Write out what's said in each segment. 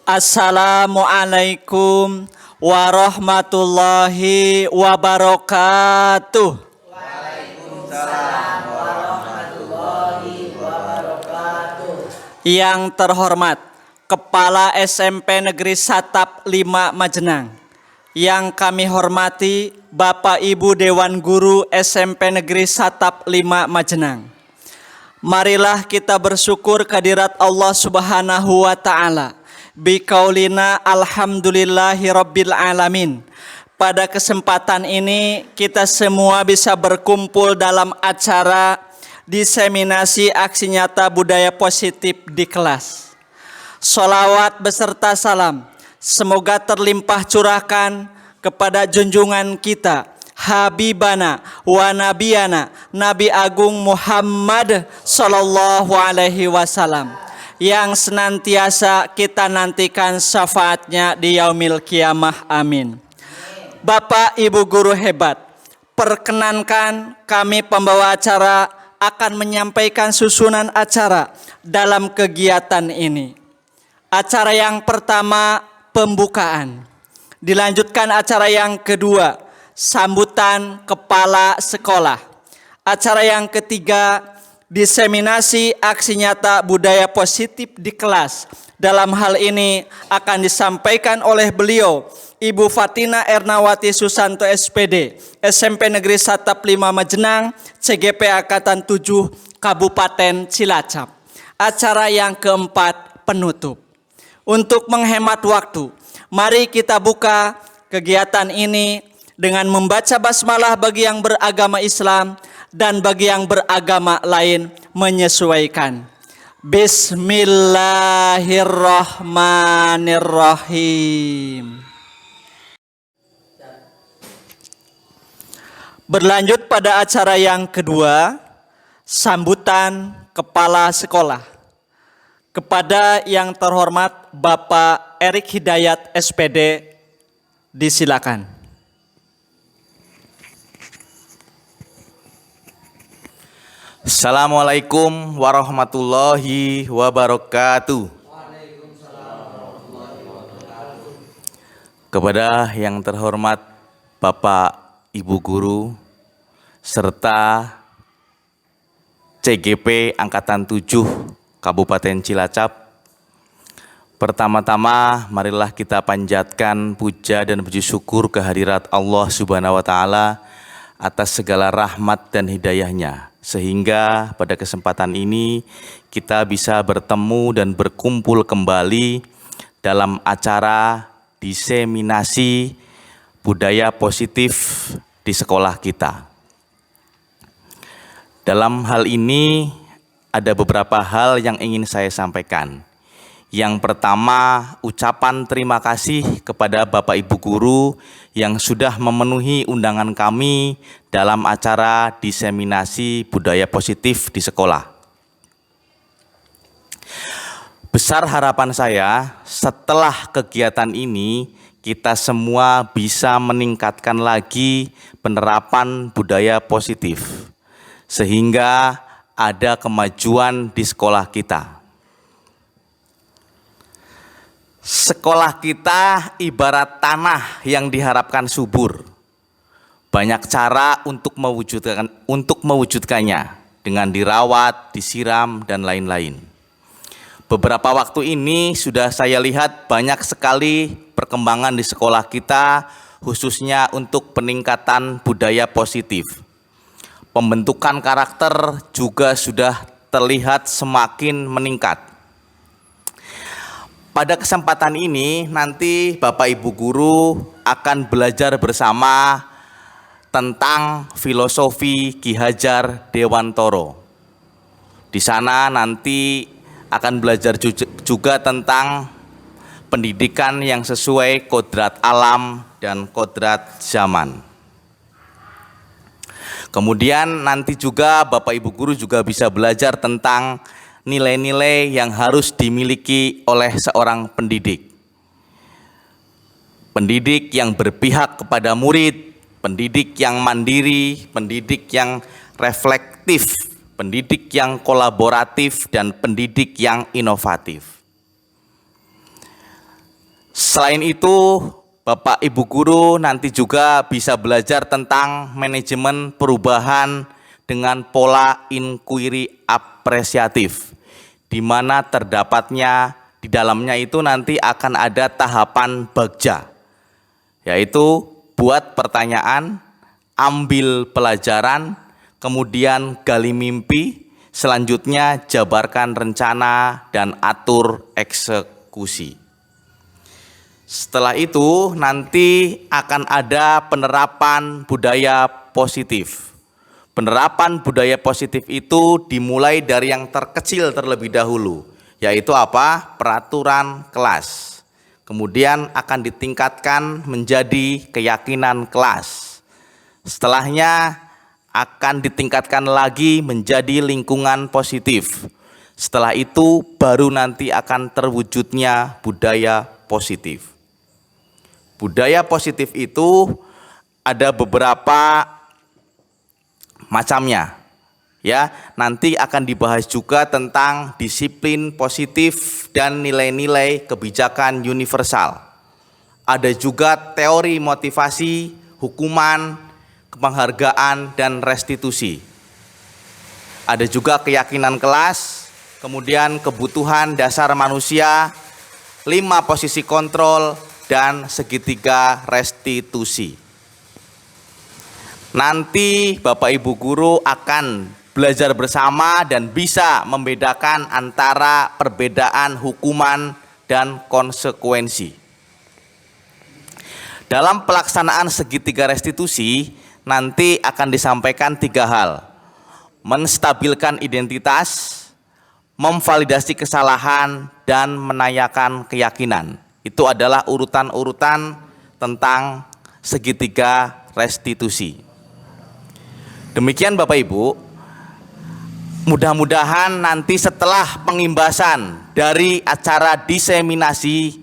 Assalamualaikum warahmatullahi wabarakatuh. Waalaikumsalam warahmatullahi wabarakatuh. Yang terhormat Kepala SMP Negeri Satap 5 Majenang, yang kami hormati Bapak Ibu Dewan Guru SMP Negeri Satap 5 Majenang. Marilah kita bersyukur kehadirat Allah Subhanahu wa Ta'ala. Biqaulina alhamdulillahi rabbil alamin. Pada kesempatan ini kita semua bisa berkumpul dalam acara diseminasi aksi nyata budaya positif di kelas. Sholawat beserta salam semoga terlimpah curahkan kepada junjungan kita, Habibana wa Nabiyana, Nabi Agung Muhammad Sallallahu Alaihi Wasallam, yang senantiasa kita nantikan syafaatnya di yaumil kiamah. Amin. Bapak Ibu guru hebat, perkenankan kami pembawa acara akan menyampaikan susunan acara dalam kegiatan ini. Acara yang pertama, pembukaan. Dilanjutkan acara yang kedua, sambutan kepala sekolah. Acara yang ketiga, diseminasi aksi nyata budaya positif di kelas. Dalam hal ini akan disampaikan oleh beliau, Ibu Fatina Ernawati Susanto SPD, SMP Negeri Satap 5 Majenang, CGP Angkatan 7, Kabupaten Cilacap. Acara yang keempat, penutup. Untuk menghemat waktu, mari kita buka kegiatan ini dengan membaca basmalah bagi yang beragama Islam dan bagi yang beragama lain menyesuaikan. Bismillahirrahmanirrahim. Berlanjut pada acara yang kedua, sambutan kepala sekolah. Kepada yang terhormat Bapak Erik Hidayat SPD, disilakan. Assalamualaikum warahmatullahi wabarakatuh. Kepada yang terhormat Bapak Ibu Guru serta CGP Angkatan 7 Kabupaten Cilacap, pertama-tama marilah kita panjatkan puja dan puji syukur kehadirat Allah Subhanahu wa Ta'ala atas segala rahmat dan hidayahnya, sehingga pada kesempatan ini kita bisa bertemu dan berkumpul kembali dalam acara diseminasi budaya positif di sekolah kita. Dalam hal ini ada beberapa hal yang ingin saya sampaikan. Yang pertama, ucapan terima kasih kepada Bapak Ibu Guru yang sudah memenuhi undangan kami dalam acara diseminasi budaya positif di sekolah. Besar harapan saya setelah kegiatan ini kita semua bisa meningkatkan lagi penerapan budaya positif sehingga ada kemajuan di sekolah kita. Sekolah kita ibarat tanah yang diharapkan subur. Banyak cara untuk mewujudkannya dengan dirawat, disiram, dan lain-lain. Beberapa waktu ini sudah saya lihat banyak sekali perkembangan di sekolah kita, khususnya untuk peningkatan budaya positif. Pembentukan karakter juga sudah terlihat semakin meningkat. Pada kesempatan ini nanti Bapak Ibu Guru akan belajar bersama tentang filosofi Ki Hajar Dewantoro. Di sana nanti akan belajar juga tentang pendidikan yang sesuai kodrat alam dan kodrat zaman. Kemudian nanti juga Bapak Ibu Guru juga bisa belajar tentang nilai-nilai yang harus dimiliki oleh seorang pendidik. Pendidik yang berpihak kepada murid, pendidik yang mandiri, pendidik yang reflektif, pendidik yang kolaboratif, dan pendidik yang inovatif. Selain itu, Bapak Ibu guru nanti juga bisa belajar tentang manajemen perubahan dengan pola inquiry apresiatif, di mana terdapatnya di dalamnya itu nanti akan ada tahapan bagja, yaitu buat pertanyaan, ambil pelajaran, kemudian gali mimpi, selanjutnya jabarkan rencana dan atur eksekusi. Setelah itu nanti akan ada penerapan budaya positif. Penerapan budaya positif itu dimulai dari yang terkecil terlebih dahulu, yaitu apa? Peraturan kelas. Kemudian akan ditingkatkan menjadi keyakinan kelas. Setelahnya akan ditingkatkan lagi menjadi lingkungan positif. Setelah itu baru nanti akan terwujudnya budaya positif. Budaya positif itu ada beberapa macamnya. Ya, nanti akan dibahas juga tentang disiplin positif dan nilai-nilai kebijakan universal. Ada juga teori motivasi, hukuman, penghargaan, dan restitusi. Ada juga keyakinan kelas, kemudian kebutuhan dasar manusia, 5 posisi kontrol, dan segitiga restitusi. Nanti Bapak Ibu guru akan belajar bersama dan bisa membedakan antara perbedaan hukuman dan konsekuensi. Dalam pelaksanaan segitiga restitusi, nanti akan disampaikan 3 hal. Menstabilkan identitas, memvalidasi kesalahan, dan menanyakan keyakinan. Itu adalah urutan-urutan tentang segitiga restitusi. Demikian Bapak Ibu, mudah-mudahan nanti setelah pengimbasan dari acara diseminasi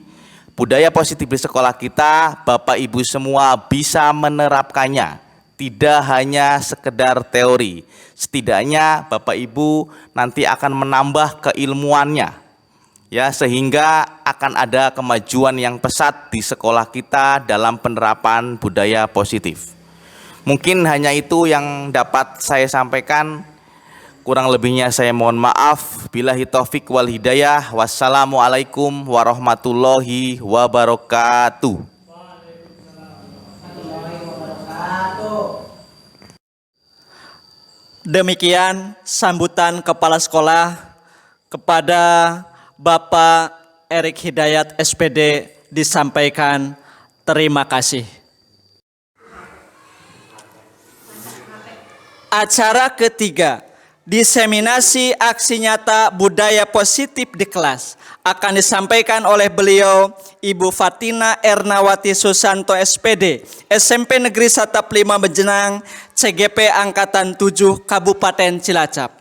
budaya positif di sekolah kita, Bapak Ibu semua bisa menerapkannya, tidak hanya sekedar teori. Setidaknya Bapak Ibu nanti akan menambah keilmuannya, ya, sehingga akan ada kemajuan yang pesat di sekolah kita dalam penerapan budaya positif. Mungkin hanya itu yang dapat saya sampaikan. Kurang lebihnya saya mohon maaf. Billahi taufik wal hidayah. Wassalamualaikum warahmatullahi wabarakatuh. Demikian sambutan Kepala Sekolah kepada Bapak Erik Hidayat SPD disampaikan. Terima kasih. Acara ketiga, diseminasi aksi nyata budaya positif di kelas, akan disampaikan oleh beliau Ibu Fatina Ernawati Susanto SPD, SMP Negeri Satap 5 Mejenang, CGP Angkatan 7 Kabupaten Cilacap.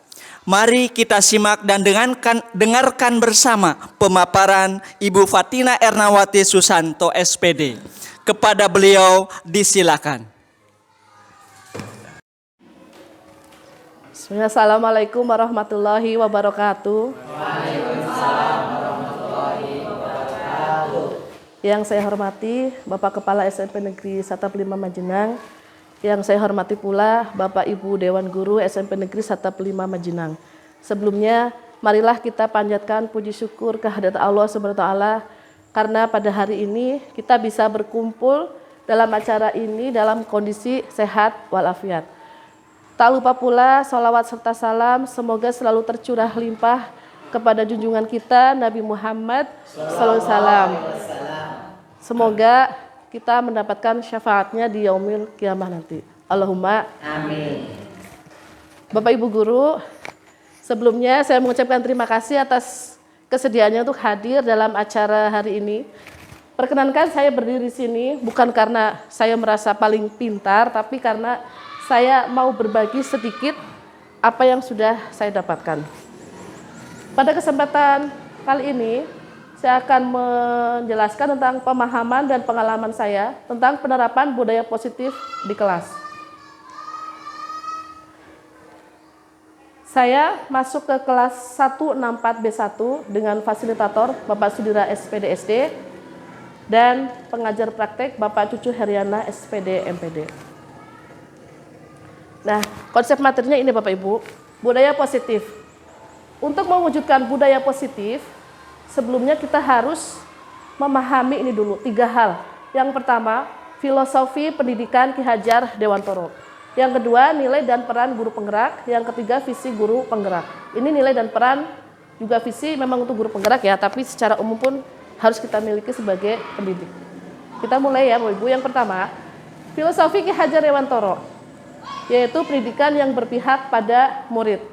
Mari kita simak dan dengarkan bersama pemaparan Ibu Fatina Ernawati Susanto SPD. Kepada beliau disilakan. Assalamualaikum warahmatullahi wabarakatuh. Yang saya hormati Bapak Kepala SMP Negeri Satap 5 Majenang, yang saya hormati pula Bapak Ibu Dewan Guru SMP Negeri Satap 5 Majenang. Sebelumnya, marilah kita panjatkan puji syukur kehadirat Allah SWT karena pada hari ini kita bisa berkumpul dalam acara ini dalam kondisi sehat walafiat. Tak lupa pula salawat serta salam semoga selalu tercurah limpah kepada junjungan kita Nabi Muhammad SAW. Semoga kita mendapatkan syafaatnya di yaumil kiamah nanti. Allahumma amin. Bapak Ibu Guru, sebelumnya saya mengucapkan terima kasih atas kesediaannya untuk hadir dalam acara hari ini. Perkenankan saya berdiri di sini bukan karena saya merasa paling pintar, tapi karena saya mau berbagi sedikit apa yang sudah saya dapatkan. Pada kesempatan kali ini, saya akan menjelaskan tentang pemahaman dan pengalaman saya tentang penerapan budaya positif di kelas. Saya masuk ke kelas 164B1 dengan fasilitator Bapak Sudira SPD SD. dan pengajar praktek Bapak Cucu Heriana SPD MPD. Nah, konsep materinya ini Bapak Ibu, budaya positif. Untuk mewujudkan budaya positif, sebelumnya kita harus memahami ini dulu, 3 hal. Yang pertama, filosofi pendidikan Ki Hajar Dewantoro. Yang kedua, nilai dan peran guru penggerak. Yang ketiga, visi guru penggerak. Ini nilai dan peran juga visi memang untuk guru penggerak ya, tapi secara umum pun harus kita miliki sebagai pendidik. Kita mulai ya Bapak Ibu. Yang pertama, filosofi Ki Hajar Dewantoro, yaitu pendidikan yang berpihak pada murid.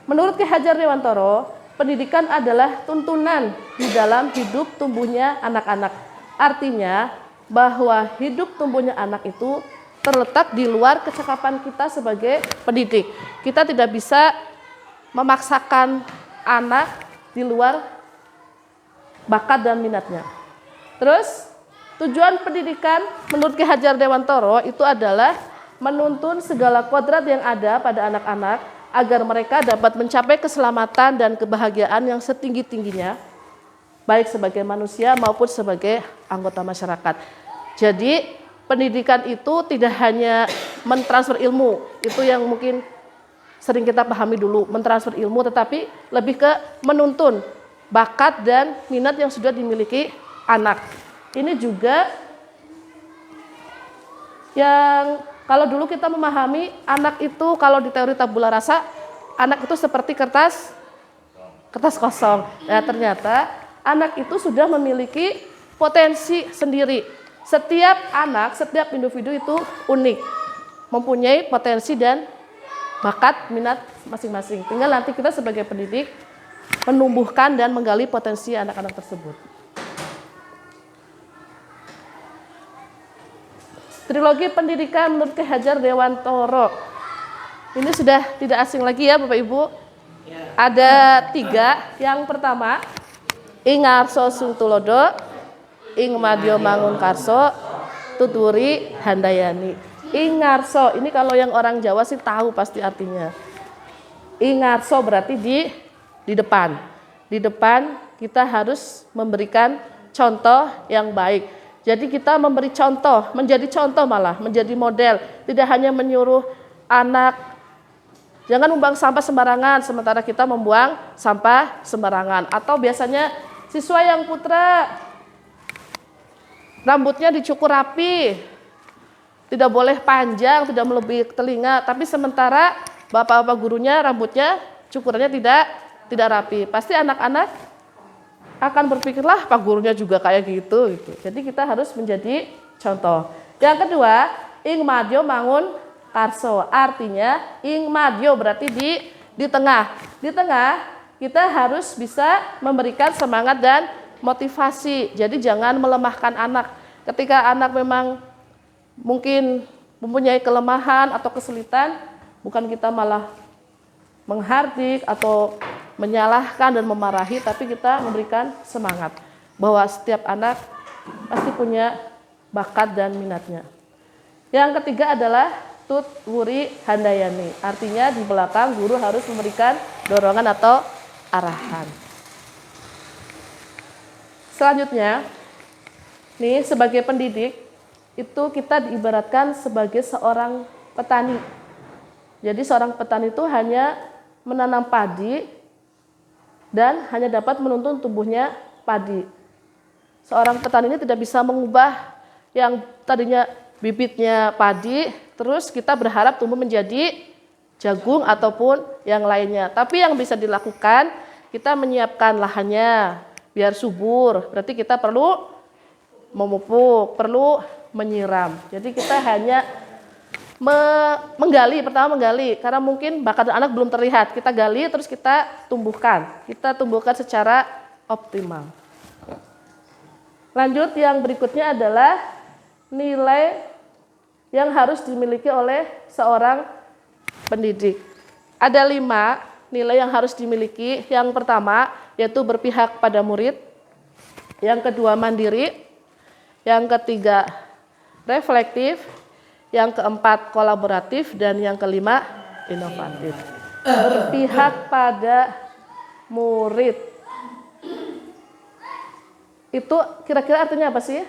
Menurut Ki Hajar Dewantoro, pendidikan adalah tuntunan di dalam hidup tumbuhnya anak-anak. Artinya bahwa hidup tumbuhnya anak itu terletak di luar kecakapan kita sebagai pendidik. Kita tidak bisa memaksakan anak di luar bakat dan minatnya. Terus, tujuan pendidikan menurut Ki Hajar Dewantoro itu adalah menuntun segala kodrat yang ada pada anak-anak agar mereka dapat mencapai keselamatan dan kebahagiaan yang setinggi-tingginya, baik sebagai manusia maupun sebagai anggota masyarakat. Jadi, pendidikan itu tidak hanya mentransfer ilmu, itu yang mungkin sering kita pahami dulu, mentransfer ilmu, tetapi lebih ke menuntun bakat dan minat yang sudah dimiliki anak. Ini juga yang kalau dulu kita memahami anak itu, kalau di teori tabula rasa, anak itu seperti kertas kosong. Nah, ternyata anak itu sudah memiliki potensi sendiri. Setiap anak, setiap individu itu unik, mempunyai potensi dan bakat minat masing-masing. Tinggal nanti kita sebagai pendidik menumbuhkan dan menggali potensi anak-anak tersebut. Trilogi pendidikan menurut Ki Hajar Dewantoro. Ini sudah tidak asing lagi ya Bapak Ibu. Ada 3. Yang pertama, Ing Ngarso Sungtulodo, Ing Madyo Mangunkarso, Tuturi Handayani. Ing Ngarso, ini kalau yang orang Jawa sih tahu pasti artinya. Ing Ngarso berarti di depan. Di depan kita harus memberikan contoh yang baik. Jadi kita memberi contoh, menjadi contoh malah, menjadi model. Tidak hanya menyuruh anak, jangan membuang sampah sembarangan, sementara kita membuang sampah sembarangan. Atau biasanya siswa yang putra, rambutnya dicukur rapi, tidak boleh panjang, tidak melebihi telinga. Tapi sementara bapak-bapak gurunya rambutnya cukurannya tidak rapi. Pasti anak-anak akan berpikirlah Pak gurunya juga kayak gitu. Jadi kita harus menjadi contoh. Yang kedua, Ing Madyo Mangun Karso, artinya Ing Madyo berarti di tengah. Di tengah kita harus bisa memberikan semangat dan motivasi. Jadi jangan melemahkan anak. Ketika anak memang mungkin mempunyai kelemahan atau kesulitan, bukan kita malah menghardik atau menyalahkan dan memarahi, tapi kita memberikan semangat bahwa setiap anak pasti punya bakat dan minatnya. Yang ketiga adalah Tut Wuri Handayani, artinya di belakang guru harus memberikan dorongan atau arahan. Selanjutnya, nih sebagai pendidik itu kita diibaratkan sebagai seorang petani. Jadi seorang petani itu hanya menanam padi dan hanya dapat menuntun tumbuhnya padi. Seorang petani ini tidak bisa mengubah yang tadinya bibitnya padi, terus kita berharap tumbuh menjadi jagung ataupun yang lainnya. Tapi yang bisa dilakukan, kita menyiapkan lahannya biar subur. Berarti kita perlu memupuk, perlu menyiram. Jadi kita hanya menggali, pertama menggali, karena mungkin bakat anak belum terlihat. Kita gali terus kita tumbuhkan secara optimal. Lanjut, yang berikutnya adalah nilai yang harus dimiliki oleh seorang pendidik. Ada 5 nilai yang harus dimiliki. Yang pertama yaitu berpihak pada murid. Yang kedua mandiri. Yang ketiga reflektif. Yang keempat kolaboratif, dan yang kelima inovatif. Berpihak pada murid. itu kira-kira artinya apa sih?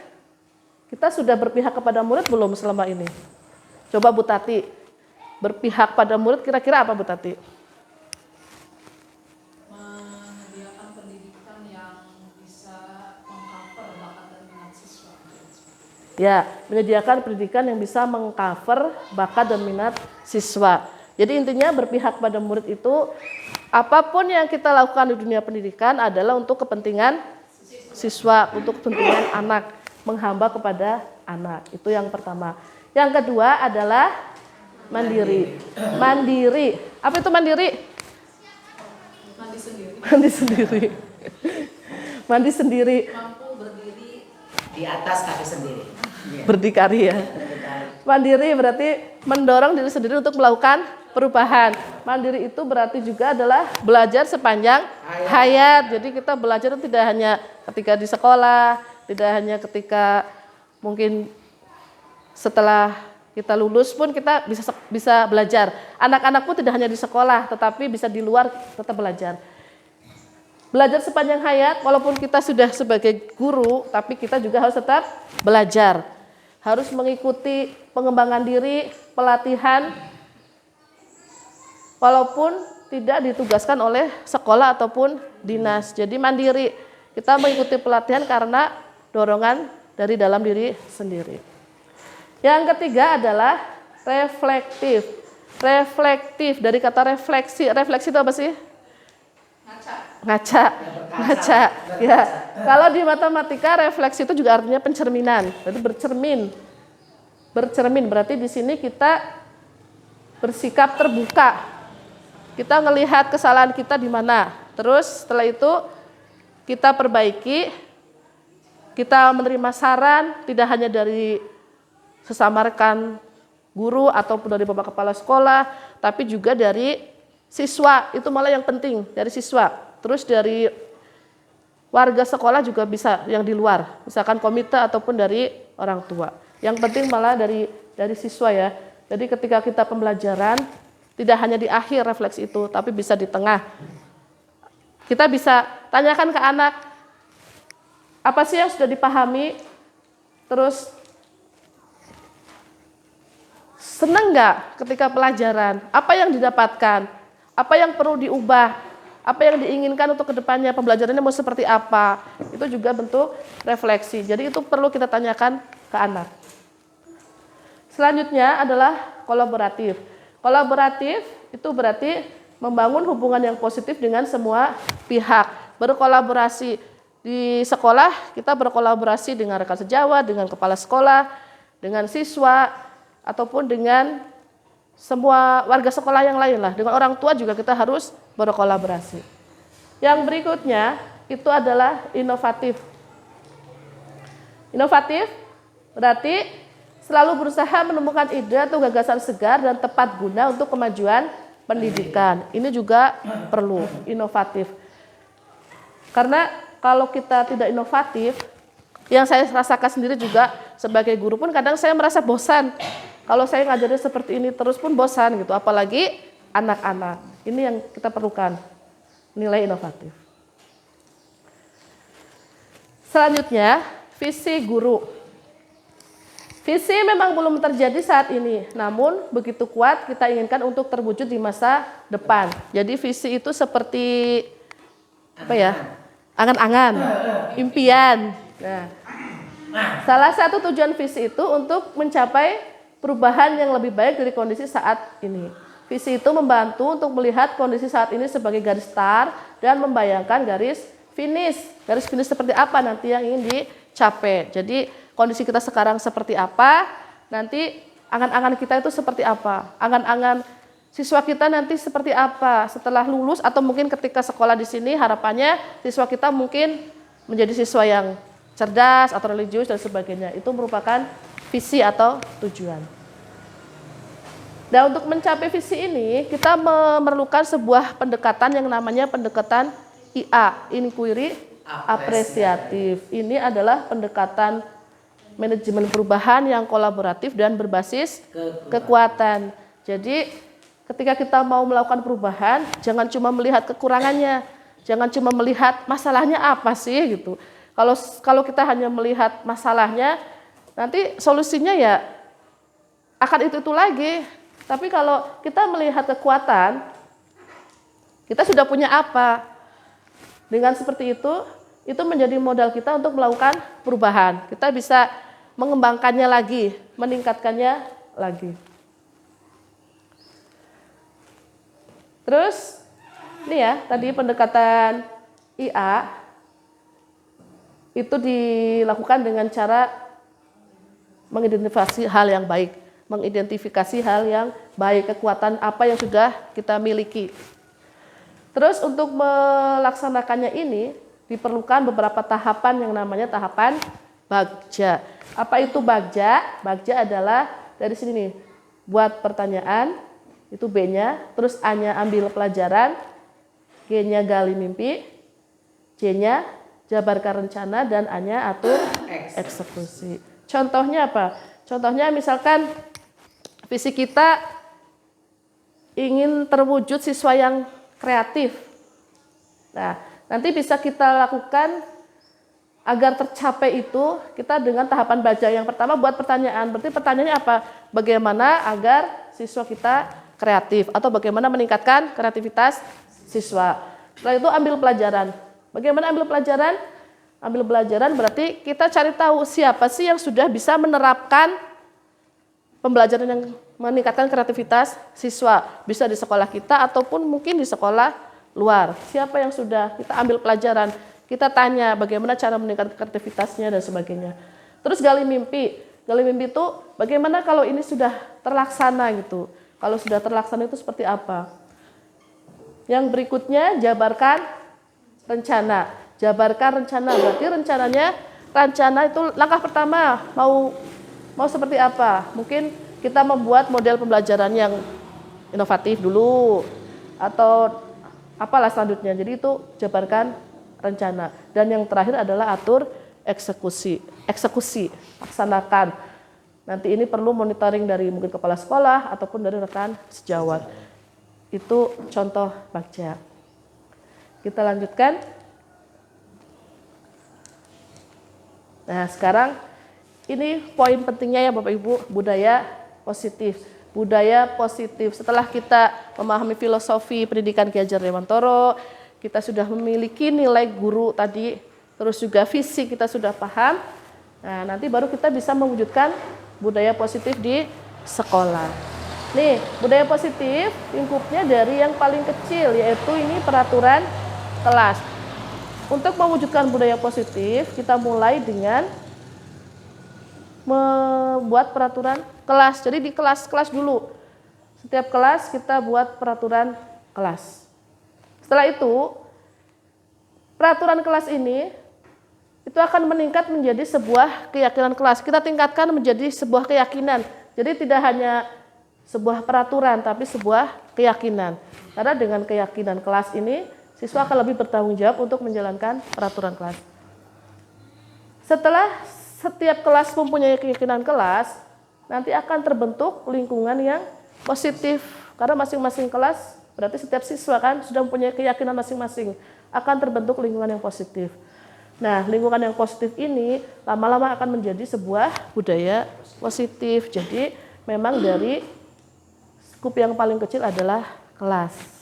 Kita sudah berpihak kepada murid belum selama ini? Coba Bu Tati, berpihak pada murid kira-kira apa Bu Tati? Menyediakan pendidikan yang bisa mengcover bakat dan minat siswa. Ya, menyediakan pendidikan yang bisa mengcover bakat dan minat siswa. Jadi intinya berpihak pada murid itu apapun yang kita lakukan di dunia pendidikan adalah untuk kepentingan siswa, untuk kepentingan anak, menghamba kepada anak. Itu yang pertama. Yang kedua adalah mandiri. Mandiri. Apa itu mandiri? Mandi sendiri. Mandi sendiri. Mandi sendiri. Mampu berdiri di atas kaki sendiri. Berdikari ya. Mandiri berarti mendorong diri sendiri untuk melakukan perubahan. Mandiri itu berarti juga adalah belajar sepanjang hayat. Jadi kita belajar itu tidak hanya ketika di sekolah, tidak hanya ketika mungkin setelah kita lulus pun kita bisa belajar. Anak-anak pun tidak hanya di sekolah, tetapi bisa di luar tetap belajar. Belajar sepanjang hayat, walaupun kita sudah sebagai guru, tapi kita juga harus tetap belajar. Harus mengikuti pengembangan diri, pelatihan, walaupun tidak ditugaskan oleh sekolah ataupun dinas. Jadi mandiri, kita mengikuti pelatihan karena dorongan dari dalam diri sendiri. Yang ketiga adalah reflektif. Reflektif dari kata refleksi. Refleksi itu apa sih? Ngaca. Ngaca. Ya. Kalau di matematika refleksi itu juga artinya pencerminan. Berarti bercermin. Bercermin berarti di sini kita bersikap terbuka. Kita melihat kesalahan kita di mana. Terus setelah itu kita perbaiki. Kita menerima saran tidak hanya dari sesama rekan guru ataupun dari bapak kepala sekolah, tapi juga dari siswa. Itu malah yang penting, dari siswa. Terus dari warga sekolah juga bisa yang di luar, misalkan komite ataupun dari orang tua. Yang penting malah dari siswa ya. Jadi ketika kita pembelajaran tidak hanya di akhir refleksi itu, tapi bisa di tengah. Kita bisa tanyakan ke anak, apa sih yang sudah dipahami? Terus senang nggak ketika pelajaran? Apa yang didapatkan? Apa yang perlu diubah? Apa yang diinginkan untuk kedepannya? Pembelajarannya mau seperti apa? Itu juga bentuk refleksi. Jadi itu perlu kita tanyakan ke anak. Selanjutnya adalah kolaboratif. Kolaboratif itu berarti membangun hubungan yang positif dengan semua pihak. Berkolaborasi di sekolah, kita berkolaborasi dengan rekan sejawat, dengan kepala sekolah, dengan siswa, ataupun dengan semua warga sekolah yang lain lah. Dengan orang tua juga kita harus berkolaborasi. Yang berikutnya itu adalah inovatif. Inovatif berarti selalu berusaha menemukan ide atau gagasan segar dan tepat guna untuk kemajuan pendidikan. Ini juga perlu inovatif. Karena kalau kita tidak inovatif, yang saya rasakan sendiri juga sebagai guru pun kadang saya merasa bosan. Kalau saya ngajarin seperti ini terus pun bosan gitu, apalagi anak-anak. Ini yang kita perlukan, nilai inovatif. Selanjutnya, visi guru. Visi memang belum terjadi saat ini, namun begitu kuat kita inginkan untuk terwujud di masa depan. Jadi visi itu seperti apa ya? Angan-angan, impian. Nah, salah satu tujuan visi itu untuk mencapai perubahan yang lebih baik dari kondisi saat ini. Visi itu membantu untuk melihat kondisi saat ini sebagai garis start dan membayangkan garis finish. Garis finish seperti apa nanti yang ingin dicapai. Jadi kondisi kita sekarang seperti apa, nanti angan-angan kita itu seperti apa. Angan-angan siswa kita nanti seperti apa setelah lulus atau mungkin ketika sekolah di sini harapannya siswa kita mungkin menjadi siswa yang cerdas atau religius dan sebagainya. Itu merupakan visi atau tujuan. Dan untuk mencapai visi ini, kita memerlukan sebuah pendekatan yang namanya pendekatan IA, Inquiry Apresiatif. Ini adalah pendekatan manajemen perubahan yang kolaboratif dan berbasis kekuatan. Jadi, ketika kita mau melakukan perubahan, jangan cuma melihat kekurangannya, jangan cuma melihat masalahnya apa sih gitu. Kalau kita hanya melihat masalahnya, nanti solusinya ya akan itu lagi. Tapi kalau kita melihat kekuatan, kita sudah punya apa? Dengan seperti itu menjadi modal kita untuk melakukan perubahan. Kita bisa mengembangkannya lagi, meningkatkannya lagi. Terus, ini ya, tadi pendekatan IA, itu dilakukan dengan cara mengidentifikasi hal yang baik, kekuatan apa yang sudah kita miliki. Terus untuk melaksanakannya ini diperlukan beberapa tahapan yang namanya tahapan bagja. Apa itu bagja? Bagja adalah dari sini nih, buat pertanyaan, itu B-nya, terus A-nya ambil pelajaran, G-nya gali mimpi, J-nya jabarkan rencana, dan A-nya atur eksekusi. Contohnya apa? Contohnya misalkan visi kita ingin terwujud siswa yang kreatif. Nah, nanti bisa kita lakukan agar tercapai itu kita dengan tahapan baca. Yang pertama buat pertanyaan. Berarti pertanyaannya apa? Bagaimana agar siswa kita kreatif atau bagaimana meningkatkan kreativitas siswa. Setelah itu ambil pelajaran. Bagaimana ambil pelajaran? Ambil pelajaran berarti kita cari tahu siapa sih yang sudah bisa menerapkan pembelajaran yang meningkatkan kreativitas siswa. Bisa di sekolah kita ataupun mungkin di sekolah luar. Siapa yang sudah kita ambil pelajaran? Kita tanya bagaimana cara meningkatkan kreativitasnya dan sebagainya. Terus gali mimpi. Gali mimpi itu bagaimana kalau ini sudah terlaksana gitu. Kalau sudah terlaksana itu seperti apa? Yang berikutnya jabarkan rencana. Jabarkan rencana berarti rencana itu langkah pertama mau seperti apa? Mungkin kita membuat model pembelajaran yang inovatif dulu atau apalah selanjutnya. Jadi itu jabarkan rencana. Dan yang terakhir adalah atur eksekusi, laksanakan. Nanti ini perlu monitoring dari mungkin kepala sekolah ataupun dari rekan sejawat. Itu contoh bagja. Kita lanjutkan. Nah, sekarang ini poin pentingnya ya Bapak Ibu, budaya positif. Budaya positif. Setelah kita memahami filosofi pendidikan Ki Hajar Dewantoro, kita sudah memiliki nilai guru tadi, terus juga visi kita sudah paham. Nah, nanti baru kita bisa mewujudkan budaya positif di sekolah. Nih, budaya positif lingkupnya dari yang paling kecil, yaitu ini peraturan kelas. Untuk mewujudkan budaya positif, kita mulai dengan membuat peraturan kelas. Jadi di kelas-kelas dulu. Setiap kelas kita buat peraturan kelas. Setelah itu, peraturan kelas ini itu akan meningkat menjadi sebuah keyakinan kelas. Kita tingkatkan menjadi sebuah keyakinan. Jadi tidak hanya sebuah peraturan, tapi sebuah keyakinan. Karena dengan keyakinan kelas ini, siswa akan lebih bertanggung jawab untuk menjalankan peraturan kelas. Setelah setiap kelas mempunyai keyakinan kelas, nanti akan terbentuk lingkungan yang positif. Karena masing-masing kelas, berarti setiap siswa kan sudah mempunyai keyakinan masing-masing, akan terbentuk lingkungan yang positif. Nah, lingkungan yang positif ini lama-lama akan menjadi sebuah budaya positif. Jadi memang dari skup yang paling kecil adalah kelas.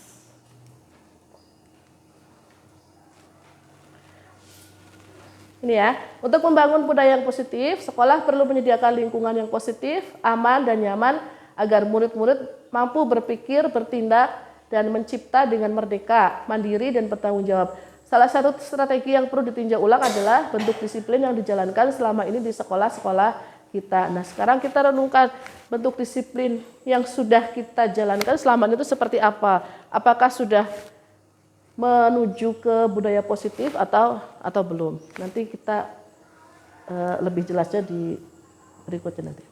Ini ya, untuk membangun budaya yang positif, sekolah perlu menyediakan lingkungan yang positif, aman dan nyaman agar murid-murid mampu berpikir, bertindak, dan mencipta dengan merdeka, mandiri, dan bertanggung jawab. Salah satu strategi yang perlu ditinjau ulang adalah bentuk disiplin yang dijalankan selama ini di sekolah-sekolah kita. Nah, sekarang kita renungkan bentuk disiplin yang sudah kita jalankan selama ini itu seperti apa? Apakah sudah menuju ke budaya positif atau belum? Nanti kita lebih jelasnya di berikutnya nanti.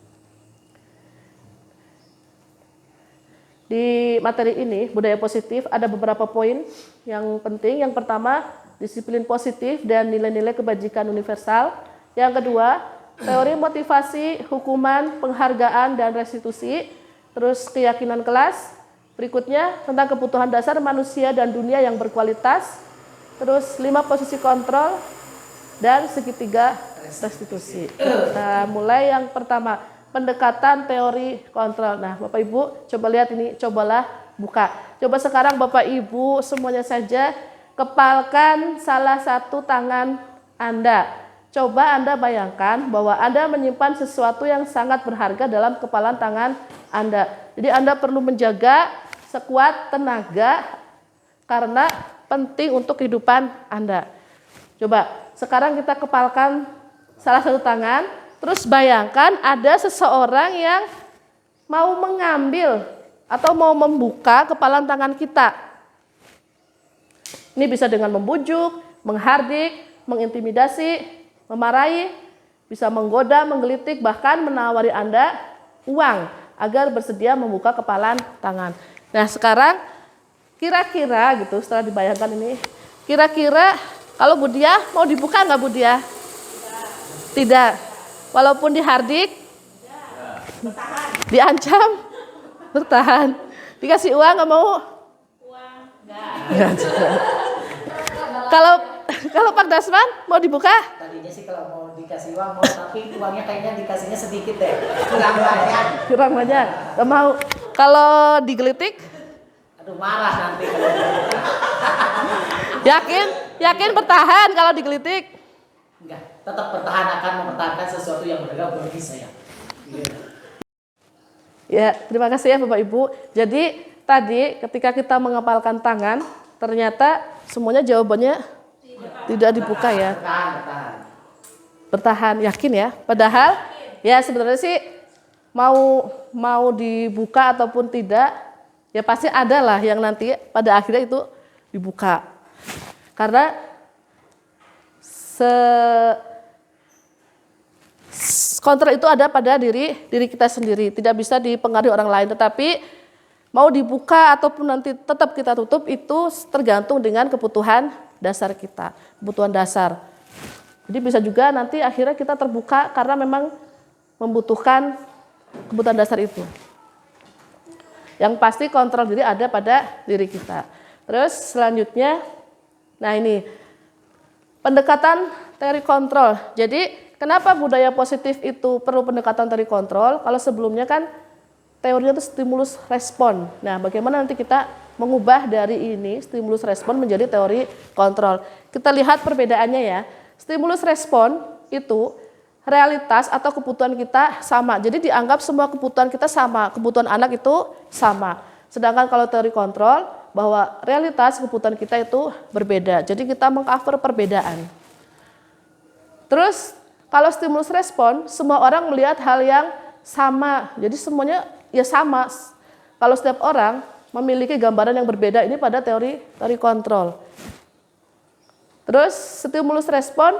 Di materi ini, budaya positif, ada beberapa poin yang penting. Yang pertama, disiplin positif dan nilai-nilai kebajikan universal. Yang kedua, teori motivasi, hukuman, penghargaan, dan restitusi. Terus keyakinan kelas. Berikutnya, tentang kebutuhan dasar manusia dan dunia yang berkualitas. Terus 5 posisi kontrol dan segitiga restitusi. Nah, mulai yang pertama, pendekatan teori kontrol. Nah, Bapak Ibu coba lihat ini, cobalah buka. Coba sekarang Bapak Ibu semuanya saja kepalkan salah satu tangan Anda. Coba Anda bayangkan bahwa Anda menyimpan sesuatu yang sangat berharga dalam kepalan tangan Anda. Jadi Anda perlu menjaga sekuat tenaga karena penting untuk kehidupan Anda. Coba sekarang kita kepalkan salah satu tangan, terus bayangkan ada seseorang yang mau mengambil atau mau membuka kepalan tangan kita. Ini bisa dengan membujuk, menghardik, mengintimidasi, memarahi, bisa menggoda, menggelitik, bahkan menawari Anda uang agar bersedia membuka kepalan tangan. Nah sekarang kira-kira gitu setelah dibayangkan ini, kira-kira kalau Budia mau dibuka nggak Budia? Tidak. Walaupun dihardik, diancam, bertahan. Dikasih uang nggak mau? Uang nggak. Kalau Pak Dasman mau dibuka? Tadinya sih kalau mau dikasih uang mau, tapi uangnya kayaknya dikasihnya sedikit deh. Kurang banyak. Kurang banyak. Nggak mau. Kalau digelitik? Aduh marah nanti. Yakin bertahan kalau digelitik? Enggak, tetap bertahan, akan mempertahankan sesuatu yang berharga bagi saya. Ya, terima kasih ya Bapak Ibu. Jadi tadi ketika kita mengepalkan tangan, ternyata semuanya jawabannya tidak dibuka ya. Bertahan, yakin ya. Padahal ya sebenarnya sih mau dibuka ataupun tidak, ya pasti ada lah yang nanti pada akhirnya itu dibuka. Karena kontrol itu ada pada diri kita sendiri, tidak bisa dipengaruhi orang lain. Tetapi mau dibuka ataupun nanti tetap kita tutup itu tergantung dengan kebutuhan dasar kita, kebutuhan dasar. Jadi bisa juga nanti akhirnya kita terbuka karena memang membutuhkan kebutuhan dasar itu. Yang pasti kontrol diri ada pada diri kita. Terus selanjutnya, nah ini pendekatan teori kontrol. Jadi kenapa budaya positif itu perlu pendekatan teori kontrol? Kalau sebelumnya kan teorinya itu stimulus respon. Nah, bagaimana nanti kita mengubah dari ini stimulus respon menjadi teori kontrol? Kita lihat perbedaannya ya. Stimulus respon itu realitas atau kebutuhan kita sama. Jadi dianggap semua kebutuhan kita sama, kebutuhan anak itu sama. Sedangkan kalau teori kontrol bahwa realitas kebutuhan kita itu berbeda. Jadi kita mengcover perbedaan. Terus kalau stimulus respon, semua orang melihat hal yang sama. Jadi semuanya ya sama. Kalau setiap orang memiliki gambaran yang berbeda, ini pada teori kontrol. Terus stimulus respon,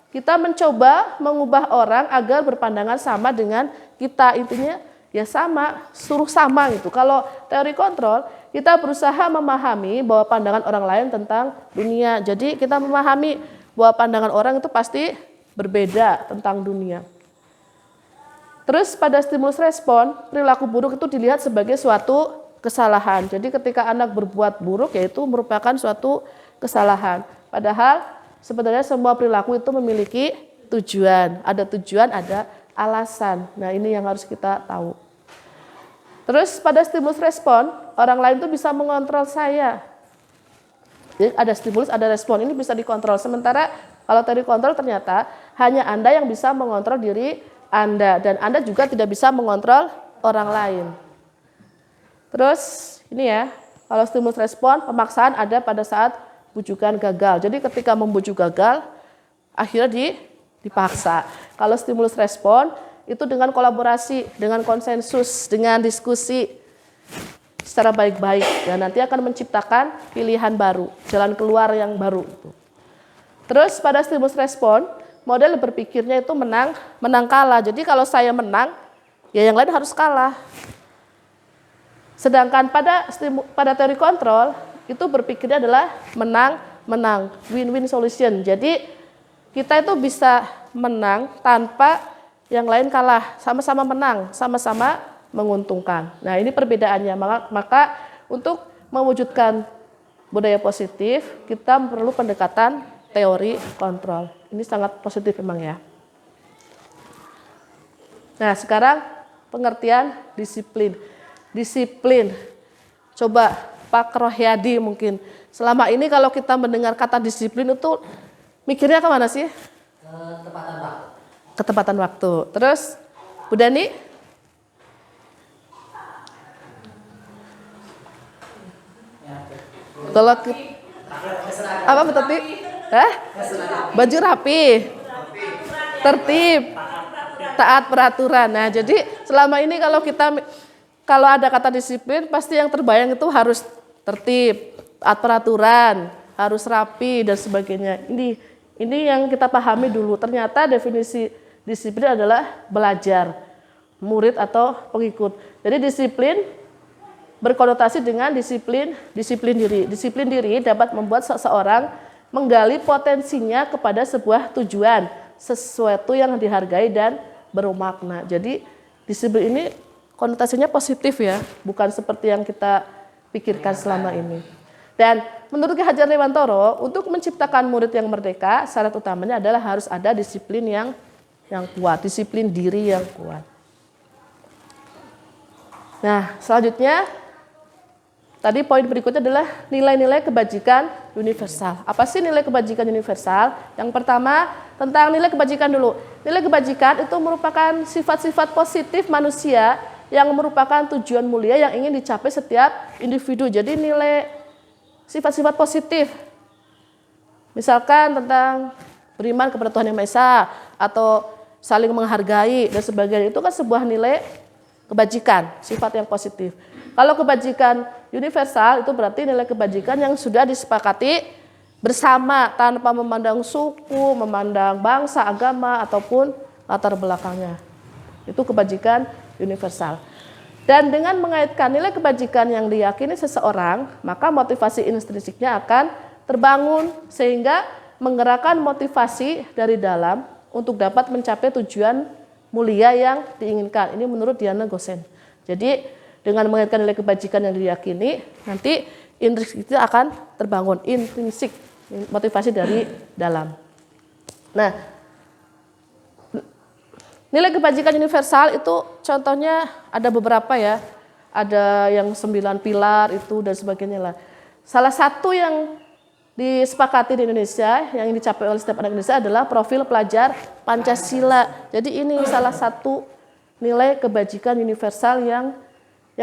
kita mencoba mengubah orang agar berpandangan sama dengan kita. Intinya ya sama, suruh sama gitu. Kalau teori kontrol, kita berusaha memahami bahwa pandangan orang lain tentang dunia. Jadi kita memahami bahwa pandangan orang itu pasti berbeda tentang dunia. Terus pada stimulus respon, perilaku buruk itu dilihat sebagai suatu kesalahan. Jadi ketika anak berbuat buruk, yaitu merupakan suatu kesalahan. Padahal sebenarnya semua perilaku itu memiliki tujuan. Ada tujuan, ada alasan. Nah ini yang harus kita tahu. Terus pada stimulus respon, orang lain itu bisa mengontrol saya. Jadi ada stimulus, ada respon, ini bisa dikontrol. Sementara kalau teori kontrol ternyata hanya Anda yang bisa mengontrol diri Anda. Dan Anda juga tidak bisa mengontrol orang lain. Terus ini ya, kalau stimulus respon, pemaksaan ada pada saat bujukan gagal. Jadi ketika membujuk gagal, akhirnya dipaksa. Kalau stimulus respon, itu dengan kolaborasi, dengan konsensus, dengan diskusi secara baik-baik. Dan nanti akan menciptakan pilihan baru, jalan keluar yang baru. Terus pada stimulus respon, model berpikirnya itu menang kalah. Jadi kalau saya menang, ya yang lain harus kalah. Sedangkan pada teori kontrol, itu berpikirnya adalah menang, win-win solution. Jadi kita itu bisa menang tanpa yang lain kalah, sama-sama menang, sama-sama menguntungkan. Nah ini perbedaannya, maka untuk mewujudkan budaya positif, kita perlu pendekatan teori kontrol. Ini sangat positif memang ya. Nah, sekarang pengertian disiplin. Disiplin. Coba Pak Rohyadi mungkin. Selama ini kalau kita mendengar kata disiplin itu mikirnya kemana sih? Ketepatan waktu. Ketepatan waktu. Terus Bu Dani? Kalau apa Bu Tati? Baju rapi, tertib, taat peraturan. Nah, jadi selama ini kalau ada kata disiplin, pasti yang terbayang itu harus tertib, taat peraturan, harus rapi dan sebagainya. Ini yang kita pahami dulu. Ternyata definisi disiplin adalah belajar, murid atau pengikut. Jadi disiplin berkonotasi dengan disiplin diri. Disiplin diri dapat membuat seseorang menggali potensinya kepada sebuah tujuan, sesuatu yang dihargai dan bermakna. Jadi disiplin ini konotasinya positif ya, bukan seperti yang kita pikirkan selama ini. Dan menurut Ki Hajar Dewantoro, untuk menciptakan murid yang merdeka, syarat utamanya adalah harus ada disiplin yang kuat, disiplin diri yang kuat. Nah, selanjutnya tadi poin berikutnya adalah nilai-nilai kebajikan universal. Apa sih nilai kebajikan universal? Yang pertama, tentang nilai kebajikan dulu. Nilai kebajikan itu merupakan sifat-sifat positif manusia yang merupakan tujuan mulia yang ingin dicapai setiap individu. Jadi nilai sifat-sifat positif. Misalkan tentang beriman kepada Tuhan Yang Maha Esa atau saling menghargai dan sebagainya. Itu kan sebuah nilai kebajikan, sifat yang positif. Kalau kebajikan universal itu berarti nilai kebajikan yang sudah disepakati bersama tanpa memandang suku, memandang bangsa, agama, ataupun latar belakangnya. Itu kebajikan universal. Dan dengan mengaitkan nilai kebajikan yang diyakini seseorang, maka motivasi intrinsiknya akan terbangun sehingga menggerakkan motivasi dari dalam untuk dapat mencapai tujuan mulia yang diinginkan. Ini menurut Diana Gosen. Jadi dengan mengaitkan nilai kebajikan yang diyakini, nanti intrinsik itu akan terbangun, intrinsik, motivasi dari dalam. Nah, nilai kebajikan universal itu contohnya ada beberapa ya, ada yang 9 pilar itu dan sebagainya lah. Salah satu yang disepakati di Indonesia, yang dicapai oleh setiap anak Indonesia adalah profil pelajar Pancasila. Jadi ini salah satu nilai kebajikan universal yang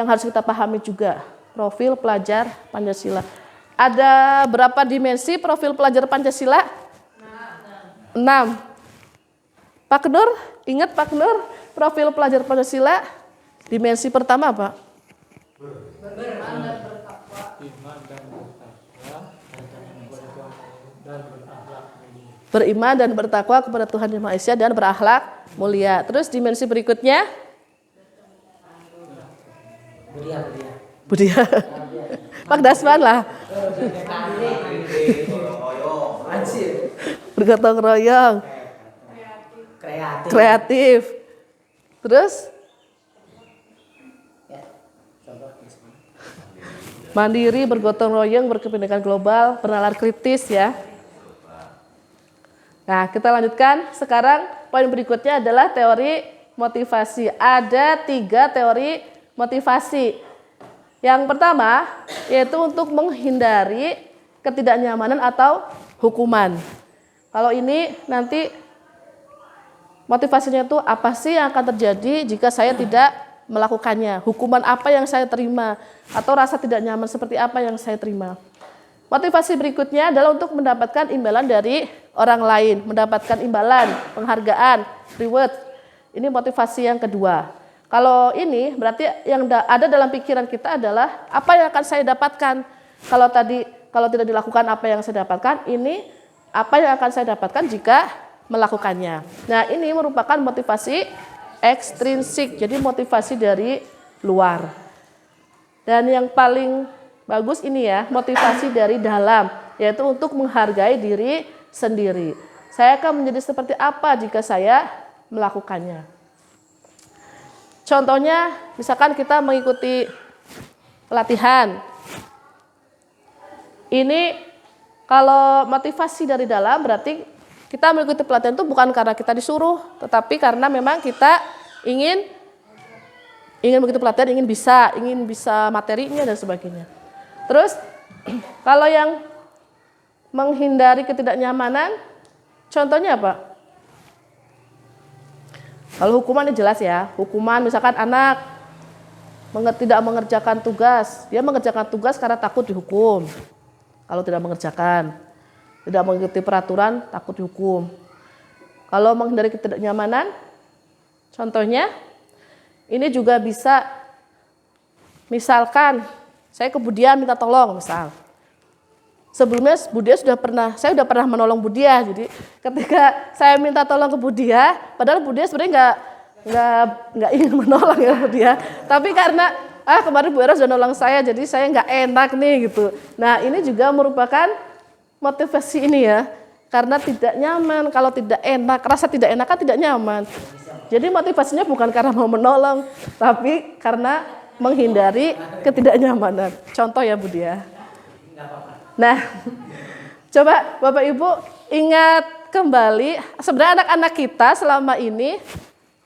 harus kita pahami juga, profil pelajar Pancasila. Ada berapa dimensi profil pelajar Pancasila? 6. Pak Nur, ingat Pak Nur, profil pelajar Pancasila, dimensi pertama apa? Beriman dan bertakwa kepada Tuhan Yang Maha Esa dan berakhlak mulia. Terus dimensi berikutnya? Budia. Pak Dasman lah. Bergotong royong. Kreatif. Terus? Mandiri, bergotong royong, berkepentingan global, bernalar kritis ya. Nah, kita lanjutkan. Sekarang poin berikutnya adalah teori motivasi. Ada 3 teori motivasi. Yang pertama yaitu untuk menghindari ketidaknyamanan atau hukuman. Kalau ini nanti motivasinya itu apa sih yang akan terjadi jika saya tidak melakukannya? Hukuman apa yang saya terima atau rasa tidak nyaman seperti apa yang saya terima? Motivasi berikutnya adalah untuk mendapatkan imbalan dari orang lain, mendapatkan imbalan, penghargaan, reward. Ini motivasi yang kedua. Kalau ini berarti yang ada dalam pikiran kita adalah apa yang akan saya dapatkan. Kalau tidak dilakukan apa yang saya dapatkan, ini apa yang akan saya dapatkan jika melakukannya. Nah, ini merupakan motivasi ekstrinsik, jadi motivasi dari luar. Dan yang paling bagus ini ya, motivasi dari dalam, yaitu untuk menghargai diri sendiri. Saya akan menjadi seperti apa jika saya melakukannya. Contohnya, misalkan kita mengikuti pelatihan. Ini Kalau motivasi dari dalam berarti kita mengikuti pelatihan itu bukan karena kita disuruh, tetapi karena memang kita ingin mengikuti pelatihan, ingin bisa materinya dan sebagainya. Terus kalau yang menghindari ketidaknyamanan, contohnya apa? Kalau hukuman ini jelas ya, hukuman misalkan anak tidak mengerjakan tugas, dia mengerjakan tugas karena takut dihukum. Kalau tidak mengerjakan, tidak mengikuti peraturan, takut dihukum. Kalau menghindari ketidaknyamanan, contohnya ini juga bisa, misalkan saya ke Budia minta tolong, misal. Sebelumnya saya sudah pernah menolong Budia, jadi ketika saya minta tolong ke Budia, padahal Budia sebenarnya nggak ingin menolong ya Budia, tapi karena kemarin Bu Eros sudah nolong saya, jadi saya nggak enak nih gitu. Nah ini juga merupakan motivasi ini ya, karena tidak nyaman. Kalau tidak enak, rasa tidak enak kan tidak nyaman. Jadi motivasinya bukan karena mau menolong, tapi karena menghindari ketidaknyamanan. Contoh ya Budia. Nah, coba Bapak Ibu ingat kembali, sebenarnya anak-anak kita selama ini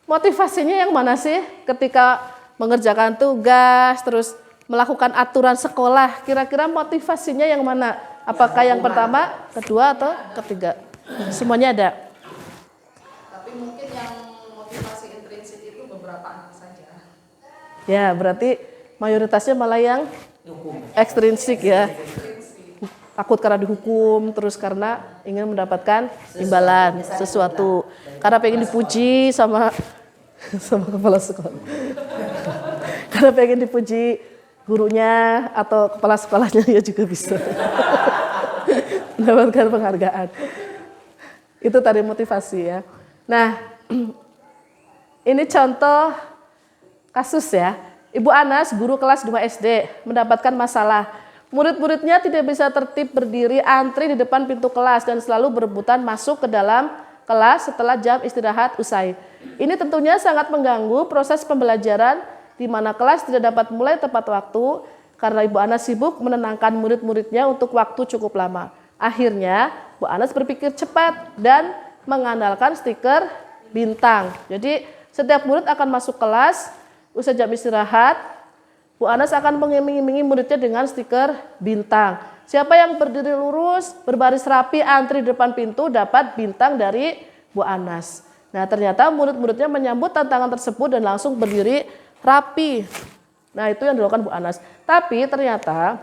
motivasinya yang mana sih ketika mengerjakan tugas, terus melakukan aturan sekolah, kira-kira motivasinya yang mana? Apakah yang pertama, kedua, atau ketiga? Semuanya ada. Tapi mungkin yang motivasi intrinsik itu beberapa anak saja. Ya, berarti mayoritasnya malah yang ekstrinsik ya. Takut karena dihukum, terus karena ingin mendapatkan imbalan sesuatu, karena pengen dipuji sama kepala sekolah, karena pengen dipuji gurunya atau kepala sekolahnya, ya juga bisa mendapatkan penghargaan. Itu tadi motivasi ya. Nah, ini contoh kasus ya. Ibu Anas, guru kelas 2 SD, mendapatkan masalah. Murid-muridnya tidak bisa tertib berdiri antri di depan pintu kelas dan selalu berebutan masuk ke dalam kelas setelah jam istirahat usai. Ini tentunya sangat mengganggu proses pembelajaran di mana kelas tidak dapat mulai tepat waktu karena Ibu Anas sibuk menenangkan murid-muridnya untuk waktu cukup lama. Akhirnya, Bu Anas berpikir cepat dan mengandalkan stiker bintang. Jadi, setiap murid akan masuk kelas, usai jam istirahat, Bu Anas akan mengiming-imingi muridnya dengan stiker bintang. Siapa yang berdiri lurus, berbaris rapi, antri di depan pintu dapat bintang dari Bu Anas. Nah ternyata murid-muridnya menyambut tantangan tersebut dan langsung berdiri rapi. Nah itu yang dilakukan Bu Anas. Tapi ternyata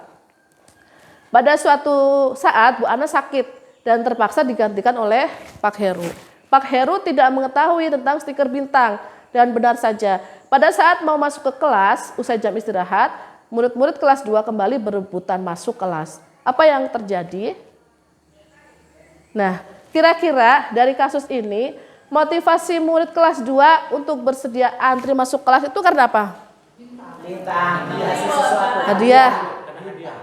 pada suatu saat Bu Anas sakit dan terpaksa digantikan oleh Pak Heru. Pak Heru tidak mengetahui tentang stiker bintang dan benar saja. Pada saat mau masuk ke kelas, usai jam istirahat, murid-murid kelas 2 kembali berebutan masuk kelas. Apa yang terjadi? Nah, kira-kira dari kasus ini, motivasi murid kelas 2 untuk bersedia antri masuk kelas itu karena apa? Bintang, dikasih sesuatu. Hadiah.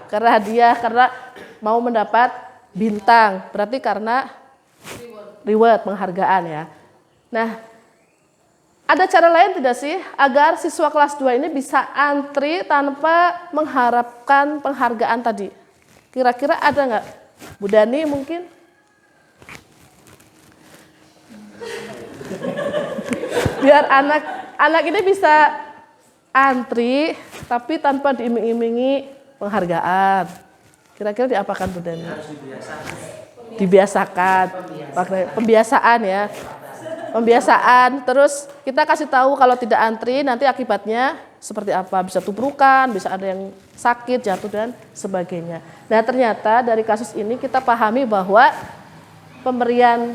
Karena hadiah, karena mau mendapat bintang. Berarti karena reward, penghargaan ya. Nah, ada cara lain tidak sih agar siswa kelas 2 ini bisa antri tanpa mengharapkan penghargaan tadi? Kira-kira ada nggak? Bu Dani mungkin? Biar anak ini bisa antri tapi tanpa diiming-imingi penghargaan. Kira-kira diapakan Bu Dani? Dibiasakan. Pembiasaan ya. Pembiasaan, terus kita kasih tahu kalau tidak antri nanti akibatnya seperti apa, bisa tubrukan, bisa ada yang sakit, jatuh dan sebagainya. Nah ternyata dari kasus ini kita pahami bahwa pemberian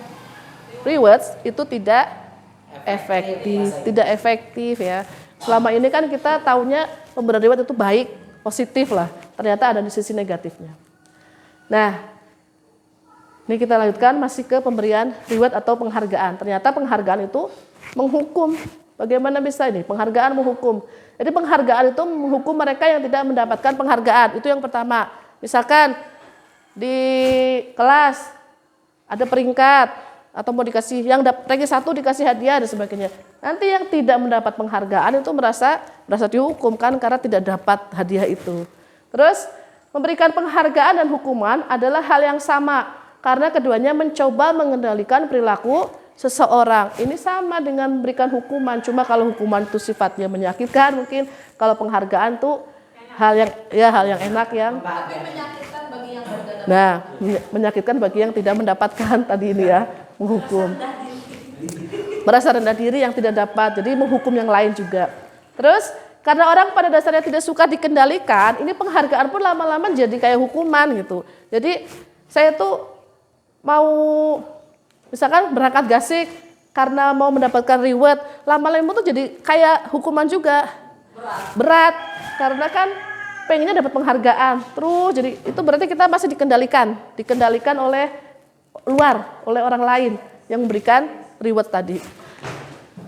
rewards itu tidak efektif ya. Selama ini kan kita taunya pemberian reward itu baik, positif lah, ternyata ada di sisi negatifnya. Nah, ini kita lanjutkan masih ke pemberian reward atau penghargaan. Ternyata penghargaan itu menghukum. Bagaimana bisa ini? Penghargaan menghukum. Jadi penghargaan itu menghukum mereka yang tidak mendapatkan penghargaan. Itu yang pertama. Misalkan di kelas ada peringkat atau mau dikasih yang ranking 1 dikasih hadiah dan sebagainya. Nanti yang tidak mendapat penghargaan itu merasa dihukum kan karena tidak dapat hadiah itu. Terus Memberikan penghargaan dan hukuman adalah hal yang sama karena keduanya mencoba mengendalikan perilaku seseorang. Ini sama dengan memberikan hukuman, cuma kalau hukuman itu sifatnya menyakitkan, mungkin kalau penghargaan tuh hal yang enak yang Menyakitkan bagi yang berbeda. nah, menyakitkan bagi yang tidak mendapatkan tadi ini ya, menghukum. Merasa rendah diri yang tidak dapat, jadi menghukum yang lain juga. Terus karena orang pada dasarnya tidak suka dikendalikan, ini penghargaan pun lama-lama jadi kayak hukuman gitu. Jadi saya tuh mau misalkan berangkat gasik karena mau mendapatkan reward, lama-lama tuh jadi kayak hukuman juga. Berat karena kan pengennya dapat penghargaan. Terus jadi itu berarti kita masih dikendalikan oleh luar, oleh orang lain yang memberikan reward tadi.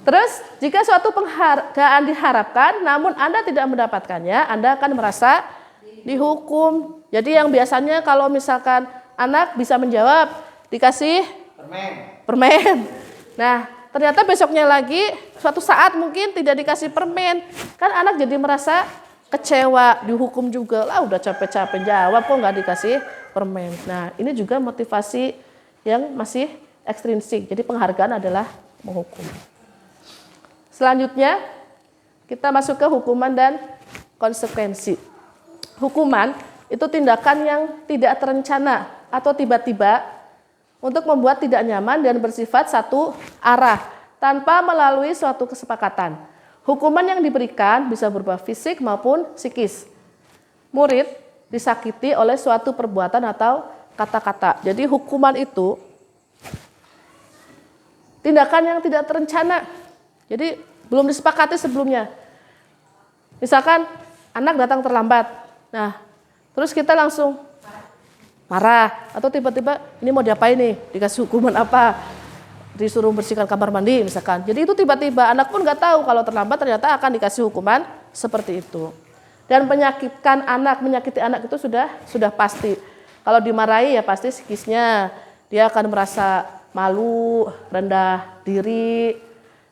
Terus jika suatu penghargaan diharapkan namun Anda tidak mendapatkannya, Anda akan merasa dihukum. Jadi yang biasanya kalau misalkan anak bisa menjawab dikasih permen. Nah, ternyata besoknya lagi suatu saat mungkin tidak dikasih permen. Kan anak jadi merasa kecewa, dihukum juga. Lah udah capek-capek jawab kok nggak dikasih permen. Nah, ini juga motivasi yang masih ekstrinsik. Jadi penghargaan adalah menghukum. Selanjutnya kita masuk ke hukuman dan konsekuensi. Hukuman itu tindakan yang tidak terencana atau tiba-tiba untuk membuat tidak nyaman dan bersifat satu arah tanpa melalui suatu kesepakatan. Hukuman yang diberikan bisa berupa fisik maupun psikis. Murid disakiti oleh suatu perbuatan atau kata-kata. Jadi hukuman itu tindakan yang tidak terencana. Jadi belum disepakati sebelumnya. Misalkan anak datang terlambat. Nah, terus kita langsung marah atau tiba-tiba ini mau diapain nih? Dikasih hukuman apa? Disuruh bersihkan kamar mandi misalkan. Jadi itu tiba-tiba anak pun nggak tahu kalau terlambat ternyata akan dikasih hukuman seperti itu. Dan menyakiti anak itu sudah pasti. Kalau dimarahi ya pasti psikisnya dia akan merasa malu, rendah diri,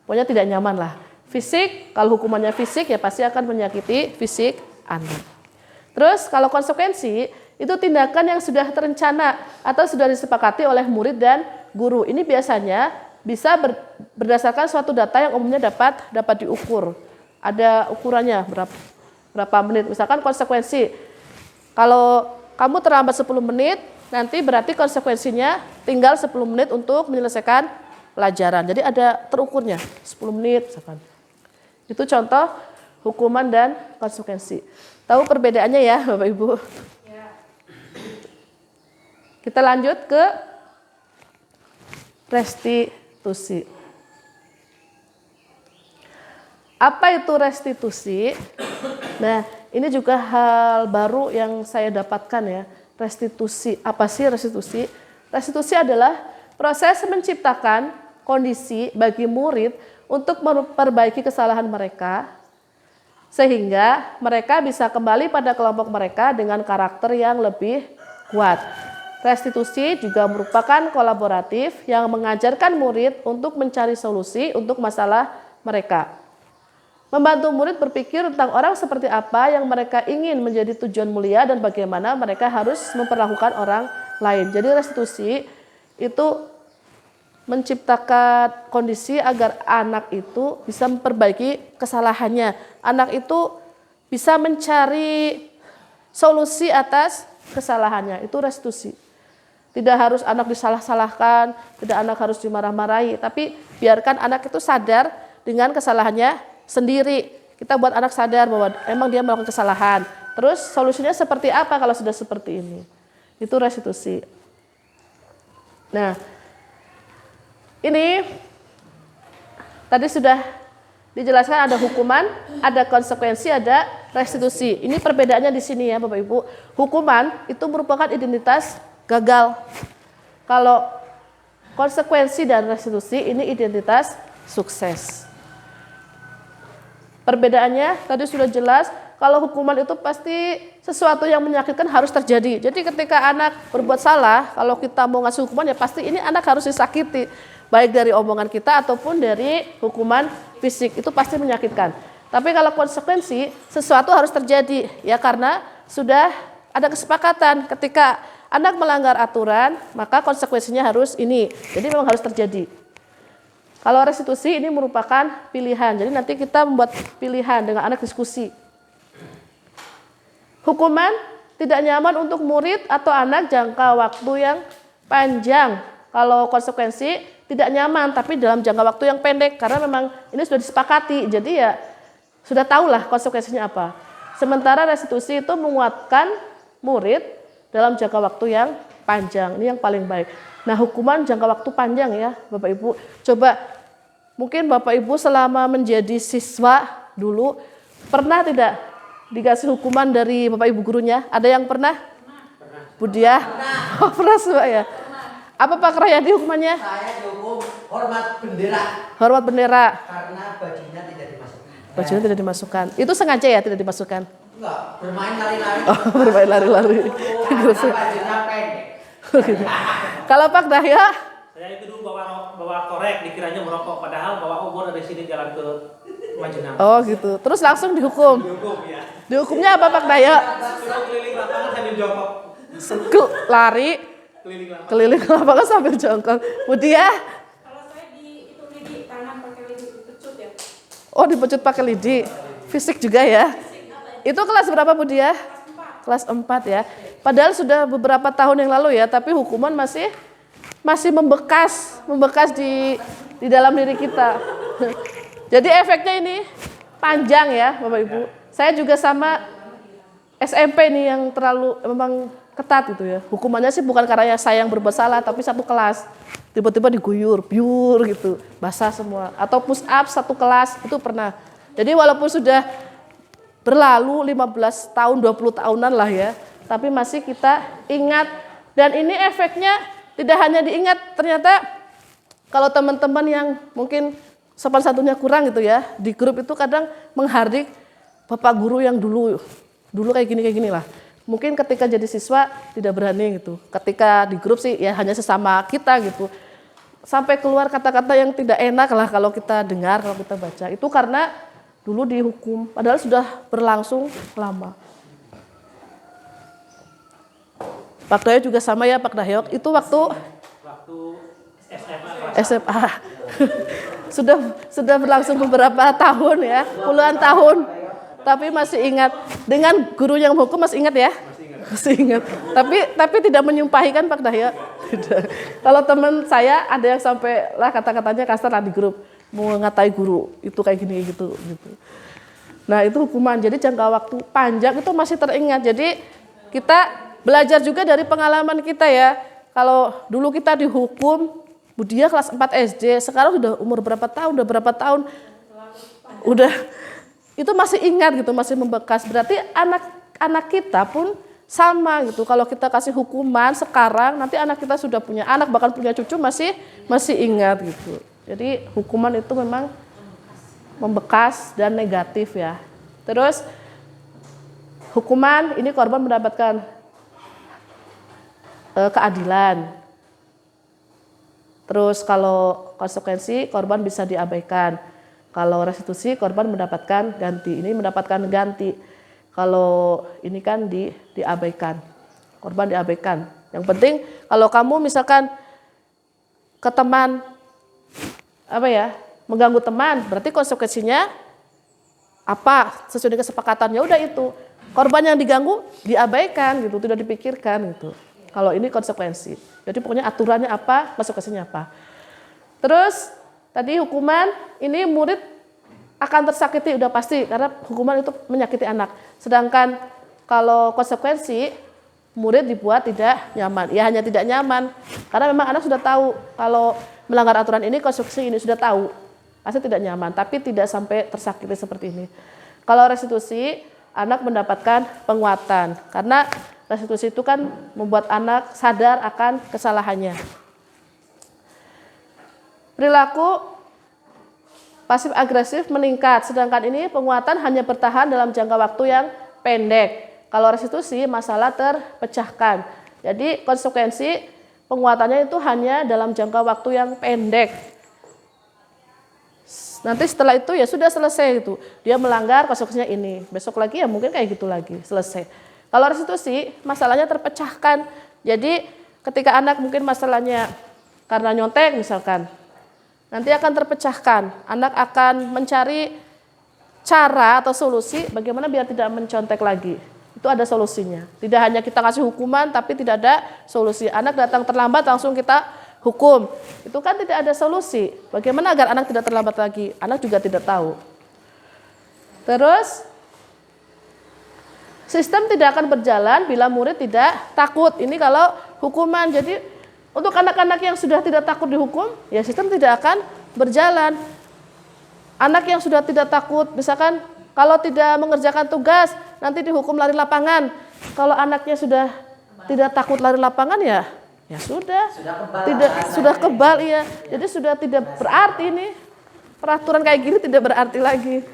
pokoknya tidak nyaman lah. Fisik, kalau hukumannya fisik ya pasti akan menyakiti fisik anak. Terus kalau konsekuensi itu tindakan yang sudah terencana atau sudah disepakati oleh murid dan guru. Ini biasanya bisa berdasarkan suatu data yang umumnya dapat diukur. Ada ukurannya berapa menit. Misalkan konsekuensi. Kalau kamu terlambat 10 menit, nanti berarti konsekuensinya tinggal 10 menit untuk menyelesaikan pelajaran. Jadi ada terukurnya 10 menit misalkan. Itu contoh hukuman dan konsekuensi. Tahu perbedaannya ya Bapak Ibu? Kita lanjut ke restitusi. Apa itu restitusi? Nah, ini juga hal baru yang saya dapatkan ya. Restitusi. Apa sih restitusi? Restitusi adalah proses menciptakan kondisi bagi murid untuk memperbaiki kesalahan mereka sehingga mereka bisa kembali pada kelompok mereka dengan karakter yang lebih kuat. Restitusi juga merupakan kolaboratif yang mengajarkan murid untuk mencari solusi untuk masalah mereka. Membantu murid berpikir tentang orang seperti apa yang mereka ingin menjadi tujuan mulia dan bagaimana mereka harus memperlakukan orang lain. Jadi restitusi itu menciptakan kondisi agar anak itu bisa memperbaiki kesalahannya. Anak itu bisa mencari solusi atas kesalahannya. Itu restitusi. Tidak harus anak disalah-salahkan, tidak anak harus dimarah-marahi, tapi biarkan anak itu sadar dengan kesalahannya sendiri. Kita buat anak sadar bahwa emang dia melakukan kesalahan. Terus solusinya seperti apa kalau sudah seperti ini? Itu restitusi. Nah, ini tadi sudah dijelaskan ada hukuman, ada konsekuensi, ada restitusi. Ini perbedaannya di sini ya Bapak Ibu. Hukuman itu merupakan identitas gagal. Kalau konsekuensi dan restitusi ini identitas sukses. Perbedaannya tadi sudah jelas, kalau hukuman itu pasti sesuatu yang menyakitkan harus terjadi. Jadi ketika anak berbuat salah, kalau kita mau ngasih hukuman ya pasti ini anak harus disakiti. Baik dari omongan kita ataupun dari hukuman fisik, itu pasti menyakitkan. Tapi kalau konsekuensi, sesuatu harus terjadi ya karena sudah ada kesepakatan ketika anak melanggar aturan, maka konsekuensinya harus ini. Jadi memang harus terjadi. Kalau restitusi ini merupakan pilihan. Jadi nanti kita membuat pilihan dengan anak diskusi. Hukuman tidak nyaman untuk murid atau anak jangka waktu yang panjang. Kalau konsekuensi tidak nyaman tapi dalam jangka waktu yang pendek karena memang ini sudah disepakati. Jadi ya sudah tahulah konsekuensinya apa. Sementara restitusi itu menguatkan murid dalam jangka waktu yang panjang. Ini yang paling baik. Nah, hukuman jangka waktu panjang ya, Bapak Ibu. Coba mungkin Bapak Ibu selama menjadi siswa dulu pernah tidak dikasih hukuman dari Bapak Ibu gurunya? Ada yang pernah? Bu Diah? Oh, pernah semua ya? Apa Pak Krayadi hukumannya? Saya dihukum hormat bendera Hormat bendera. karena bajunya tidak dimasukkan. Bajunya tidak dimasukkan. Itu sengaja ya tidak dimasukkan? Enggak, bermain lari-lari. Oh, bermain lari-lari. Karena bajunya pendek. Kalau Pak Dahya? Saya itu dulu bawa korek, dikiranya merokok, padahal bawa obor dari sini jalan ke Majenang. Oh gitu. Terus langsung dihukum. Dihukum ya. Dihukumnya apa Pak Dahya? Suruh keliling lapangan sambil jongkok. Lari Keliling lapangan. keliling lapangan sambil jongkok. Bu Diah? Kalau saya di itu lidi tangan pakai lidi dipecut ya. Oh dipecut pakai lidi. Fisik juga ya? Itu kelas berapa Bu Diah? Kelas 4 ya. Padahal sudah beberapa tahun yang lalu ya, tapi hukuman masih membekas di dalam diri kita. Jadi efeknya ini panjang ya Bapak Ibu. Saya juga sama SMP nih yang terlalu memang ketat gitu ya. Hukumannya sih bukan karena saya yang berbuat salah, tapi satu kelas. Tiba-tiba diguyur, biur gitu, basah semua. Atau push up satu kelas, itu pernah. Jadi walaupun sudah berlalu 15 tahun, 20 tahunan lah ya, tapi masih kita ingat. Dan ini efeknya tidak hanya diingat, ternyata kalau teman-teman yang mungkin sopan santunnya kurang gitu ya, di grup itu kadang menghardik bapak guru yang dulu kayak gini lah. Mungkin ketika jadi siswa tidak berani gitu. Ketika di grup sih ya hanya sesama kita gitu. Sampai keluar kata-kata yang tidak enak lah kalau kita dengar, kalau kita baca. Itu karena dulu dihukum, padahal sudah berlangsung lama. Pak Dahyok juga sama ya Pak Dahyok. Itu waktu SMA. sudah berlangsung beberapa tahun ya, puluhan tahun. Tapi masih ingat. Dengan guru yang menghukum masih ingat ya? Masih ingat. Tapi tidak menyumpahi kan Pak Dahyok? Tidak. Kalau teman saya ada yang sampai lah kata-katanya kasar lah di grup. Mau ngatai guru, itu kayak gini gitu. Nah itu hukuman. Jadi jangka waktu panjang itu masih teringat. Jadi kita belajar juga dari pengalaman kita ya. Kalau dulu kita dihukum, Bu Diah kelas 4 SD, sekarang sudah umur berapa tahun, udah berapa tahun. Udah, itu masih ingat gitu, masih membekas. Berarti anak kita pun sama gitu. Kalau kita kasih hukuman sekarang, nanti anak kita sudah punya anak, bahkan punya cucu masih ingat gitu. Jadi hukuman itu memang membekas dan negatif ya. Terus hukuman ini korban mendapatkan keadilan. Terus kalau konsekuensi korban bisa diabaikan. Kalau restitusi korban mendapatkan ganti. Ini mendapatkan ganti. Kalau ini kan diabaikan. Korban diabaikan. Yang penting kalau kamu misalkan ke teman mengganggu teman, berarti konsekuensinya apa? Sesuai dengan kesepakatan. Ya udah itu. Korban yang diganggu diabaikan gitu, tidak dipikirkan gitu. Kalau ini konsekuensi. Jadi pokoknya aturannya apa, konsekuensinya apa. Terus tadi hukuman ini murid akan tersakiti udah pasti karena hukuman itu menyakiti anak. Sedangkan kalau konsekuensi murid dibuat tidak nyaman. Ya hanya tidak nyaman karena memang anak sudah tahu kalau melanggar aturan ini konsekuensi ini sudah tahu. Pasti tidak nyaman, tapi tidak sampai tersakiti seperti ini. Kalau restitusi anak mendapatkan penguatan karena restitusi itu kan membuat anak sadar akan kesalahannya. Perilaku pasif agresif meningkat, sedangkan ini penguatan hanya bertahan dalam jangka waktu yang pendek. Kalau restitusi masalah terpecahkan. Jadi konsekuensi penguatannya itu hanya dalam jangka waktu yang pendek. Nanti setelah itu ya sudah selesai itu. Dia melanggar konsekuensinya ini. Besok lagi ya mungkin kayak gitu lagi, selesai. Kalau restitusi, masalahnya terpecahkan. Jadi ketika anak mungkin masalahnya karena nyontek misalkan, nanti akan terpecahkan. Anak akan mencari cara atau solusi bagaimana biar tidak mencontek lagi. Itu ada solusinya. Tidak hanya kita kasih hukuman tapi tidak ada solusi. Anak datang terlambat langsung kita hukum. Itu kan tidak ada solusi. Bagaimana agar anak tidak terlambat lagi? Anak juga tidak tahu. Terus sistem tidak akan berjalan bila murid tidak takut. Ini kalau hukuman. Jadi untuk anak-anak yang sudah tidak takut dihukum, ya sistem tidak akan berjalan. Anak yang sudah tidak takut, misalkan kalau tidak mengerjakan tugas, nanti dihukum lari lapangan. Kalau anaknya sudah tidak takut lari lapangan, ya sudah. Sudah kebal, ya. Jadi sudah tidak berarti ini. Peraturan kayak gini tidak berarti lagi.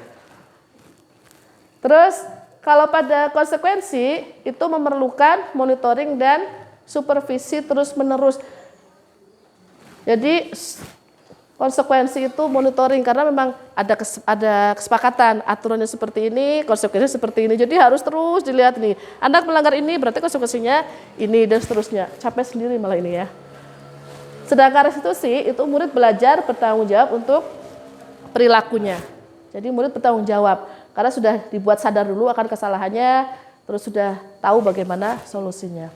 Terus kalau pada konsekuensi itu memerlukan monitoring dan supervisi terus-menerus. Jadi konsekuensi itu monitoring karena memang ada kesepakatan aturannya seperti ini, konsekuensinya seperti ini. Jadi harus terus dilihat nih. Anak melanggar ini berarti konsekuensinya ini dan seterusnya. Capek sendiri malah ini ya. Sedangkan restitusi itu murid belajar bertanggung jawab untuk perilakunya. Jadi murid bertanggung jawab karena sudah dibuat sadar dulu akan kesalahannya, terus sudah tahu bagaimana solusinya.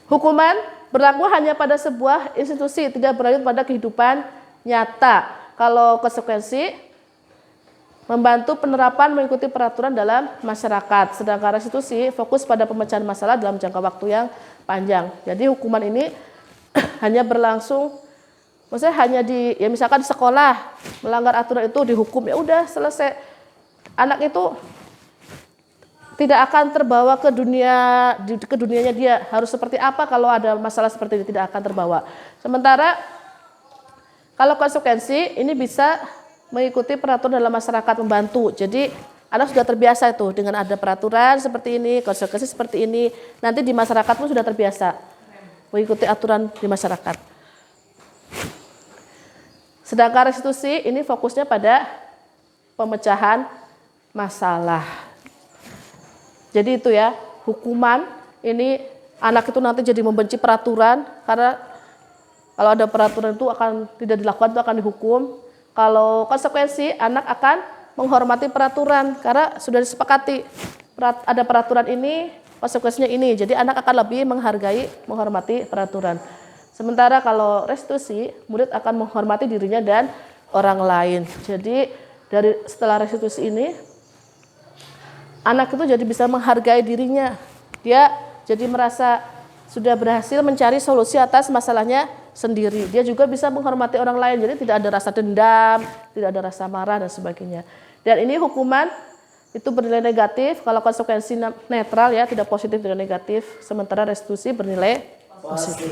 Hukuman berlaku hanya pada sebuah institusi, tidak berlanjut pada kehidupan nyata. Kalau konsekuensi membantu penerapan mengikuti peraturan dalam masyarakat. Sedangkan restitusi fokus pada pemecahan masalah dalam jangka waktu yang panjang. Jadi hukuman ini hanya berlangsung, maksudnya hanya di, ya misalkan di sekolah melanggar aturan itu dihukum, ya udah selesai. Anak itu tidak akan terbawa ke dunianya dia harus seperti apa kalau ada masalah seperti ini, tidak akan terbawa. Sementara kalau konsekuensi ini bisa mengikuti peraturan dalam masyarakat, membantu. Jadi anak sudah terbiasa itu dengan ada peraturan seperti ini, konsekuensi seperti ini. Nanti di masyarakat pun sudah terbiasa mengikuti aturan di masyarakat. Sedangkan restitusi ini fokusnya pada pemecahan masalah. Jadi itu ya, hukuman ini anak itu nanti jadi membenci peraturan karena kalau ada peraturan itu akan tidak dilakukan, itu akan dihukum. Kalau konsekuensi, anak akan menghormati peraturan karena sudah disepakati ada peraturan ini, konsekuensinya ini. Jadi anak akan lebih menghargai, menghormati peraturan. Sementara kalau restitusi, murid akan menghormati dirinya dan orang lain. Jadi setelah restitusi ini, anak itu jadi bisa menghargai dirinya. Dia jadi merasa sudah berhasil mencari solusi atas masalahnya sendiri. Dia juga bisa menghormati orang lain. Jadi tidak ada rasa dendam, tidak ada rasa marah dan sebagainya. Dan ini hukuman itu bernilai negatif. Kalau konsekuensi netral ya, tidak positif tidak negatif. Sementara restitusi bernilai positif.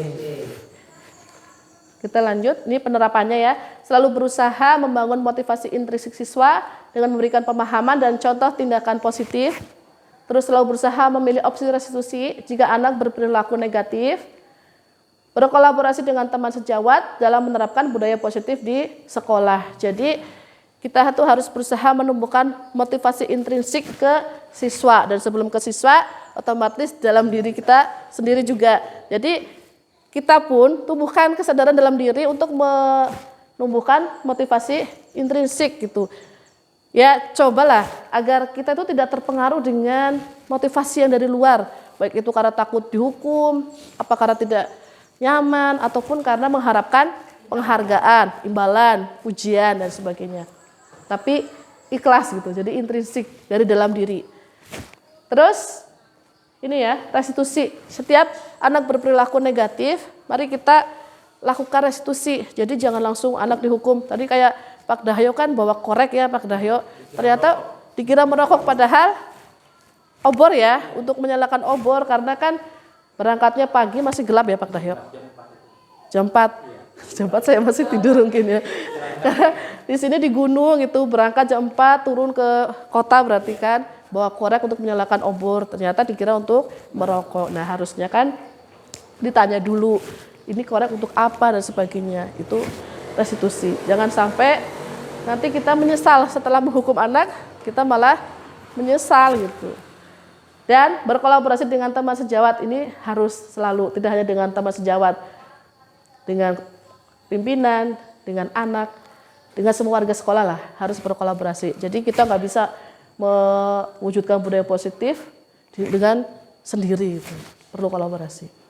Kita lanjut, ini penerapannya ya. Selalu berusaha membangun motivasi intrinsik siswa dengan memberikan pemahaman dan contoh tindakan positif. Terus selalu berusaha memilih opsi restitusi jika anak berperilaku negatif. Berkolaborasi dengan teman sejawat dalam menerapkan budaya positif di sekolah. Jadi kita tuh harus berusaha menumbuhkan motivasi intrinsik ke siswa. Dan sebelum ke siswa, otomatis dalam diri kita sendiri juga. Jadi kita pun tumbuhkan kesadaran dalam diri untuk menumbuhkan motivasi intrinsik gitu. Ya cobalah agar kita itu tidak terpengaruh dengan motivasi yang dari luar. Baik itu karena takut dihukum, apa karena tidak nyaman, ataupun karena mengharapkan penghargaan, imbalan, pujian, dan sebagainya. Tapi ikhlas gitu, jadi intrinsik dari dalam diri. Terus ini ya, restitusi. Setiap anak berperilaku negatif, mari kita lakukan restitusi. Jadi jangan langsung anak dihukum. Tadi kayak Pak Dahyo kan bawa korek ya Pak Dahyo. Ternyata dikira merokok padahal obor ya, untuk menyalakan obor. Karena kan berangkatnya pagi masih gelap ya Pak Dahyo. Jam 4. Jam 4 saya masih tidur mungkin ya. Karena di sini di gunung itu berangkat jam 4 turun ke kota berarti kan bawa korek untuk menyalakan obor, ternyata dikira untuk merokok. Nah harusnya kan ditanya dulu, ini korek untuk apa dan sebagainya. Itu restitusi. Jangan sampai nanti kita menyesal setelah menghukum anak, kita malah menyesal gitu. Dan berkolaborasi dengan teman sejawat ini harus selalu, tidak hanya dengan teman sejawat, dengan pimpinan, dengan anak, dengan semua warga sekolah lah, harus berkolaborasi. Jadi kita nggak bisa mewujudkan budaya positif dengan sendiri, gitu. Perlu kolaborasi.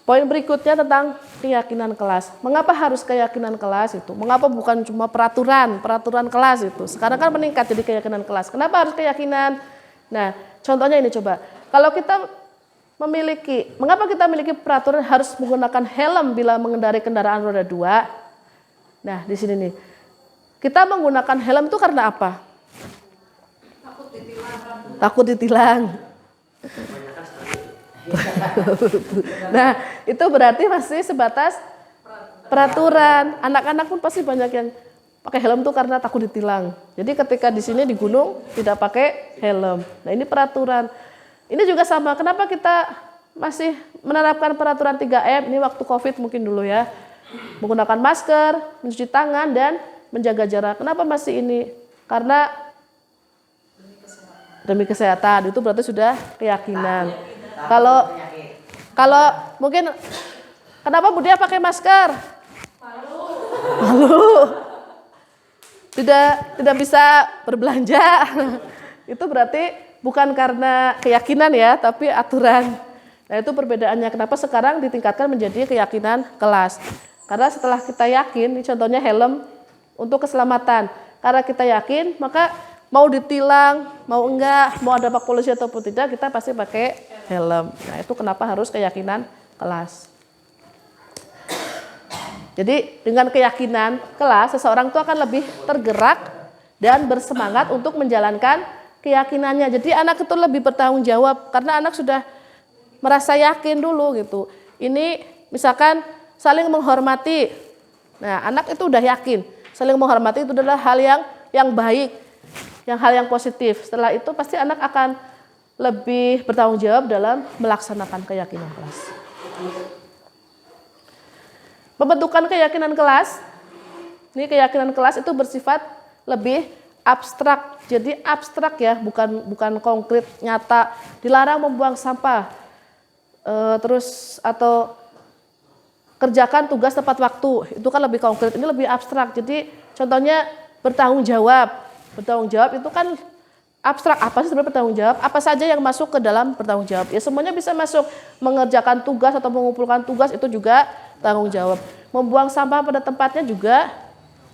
Poin berikutnya tentang keyakinan kelas. Mengapa harus keyakinan kelas itu? Mengapa bukan cuma peraturan kelas itu? Sekarang kan meningkat jadi keyakinan kelas. Kenapa harus keyakinan? Nah, contohnya ini coba. Kalau kita mengapa kita memiliki peraturan harus menggunakan helm bila mengendarai kendaraan roda 2? Nah, di sini nih. Kita menggunakan helm itu karena apa? Takut ditilang. Nah, itu berarti masih sebatas peraturan. Anak-anak pun pasti banyak yang pakai helm tuh karena takut ditilang. Jadi ketika di sini di gunung tidak pakai helm. Nah, ini peraturan. Ini juga sama. Kenapa kita masih menerapkan peraturan 3M? Ini waktu Covid mungkin dulu ya. Menggunakan masker, mencuci tangan dan menjaga jarak. Kenapa masih ini? Karena demi kesehatan. Itu berarti sudah keyakinan. Kalau mungkin kenapa Budia pakai masker? Malu. Tidak bisa berbelanja. Itu berarti bukan karena keyakinan ya, tapi aturan. Nah, itu perbedaannya. Kenapa sekarang ditingkatkan menjadi keyakinan kelas? Karena setelah kita yakin, ini contohnya helm untuk keselamatan. Karena kita yakin, maka mau ditilang, mau enggak, mau ada pak polisi ataupun tidak, kita pasti pakai helm. Nah, itu kenapa harus keyakinan kelas. Jadi dengan keyakinan kelas, seseorang itu akan lebih tergerak dan bersemangat untuk menjalankan keyakinannya. Jadi anak itu lebih bertanggung jawab karena anak sudah merasa yakin dulu gitu. Ini misalkan saling menghormati. Nah, anak itu udah yakin. Saling menghormati itu adalah hal yang baik. Hal yang positif. Setelah itu pasti anak akan lebih bertanggung jawab dalam melaksanakan keyakinan kelas. Pembentukan keyakinan kelas, ini keyakinan kelas itu bersifat lebih abstrak. Jadi abstrak ya, bukan konkret, nyata. Dilarang membuang sampah, terus atau kerjakan tugas tepat waktu. Itu kan lebih konkret. Ini lebih abstrak. Jadi contohnya bertanggung jawab. Bertanggung jawab itu kan abstrak. Apa sih sebenarnya bertanggung jawab? Apa saja yang masuk ke dalam bertanggung jawab? Ya semuanya bisa masuk. Mengerjakan tugas atau mengumpulkan tugas itu juga tanggung jawab. Membuang sampah pada tempatnya juga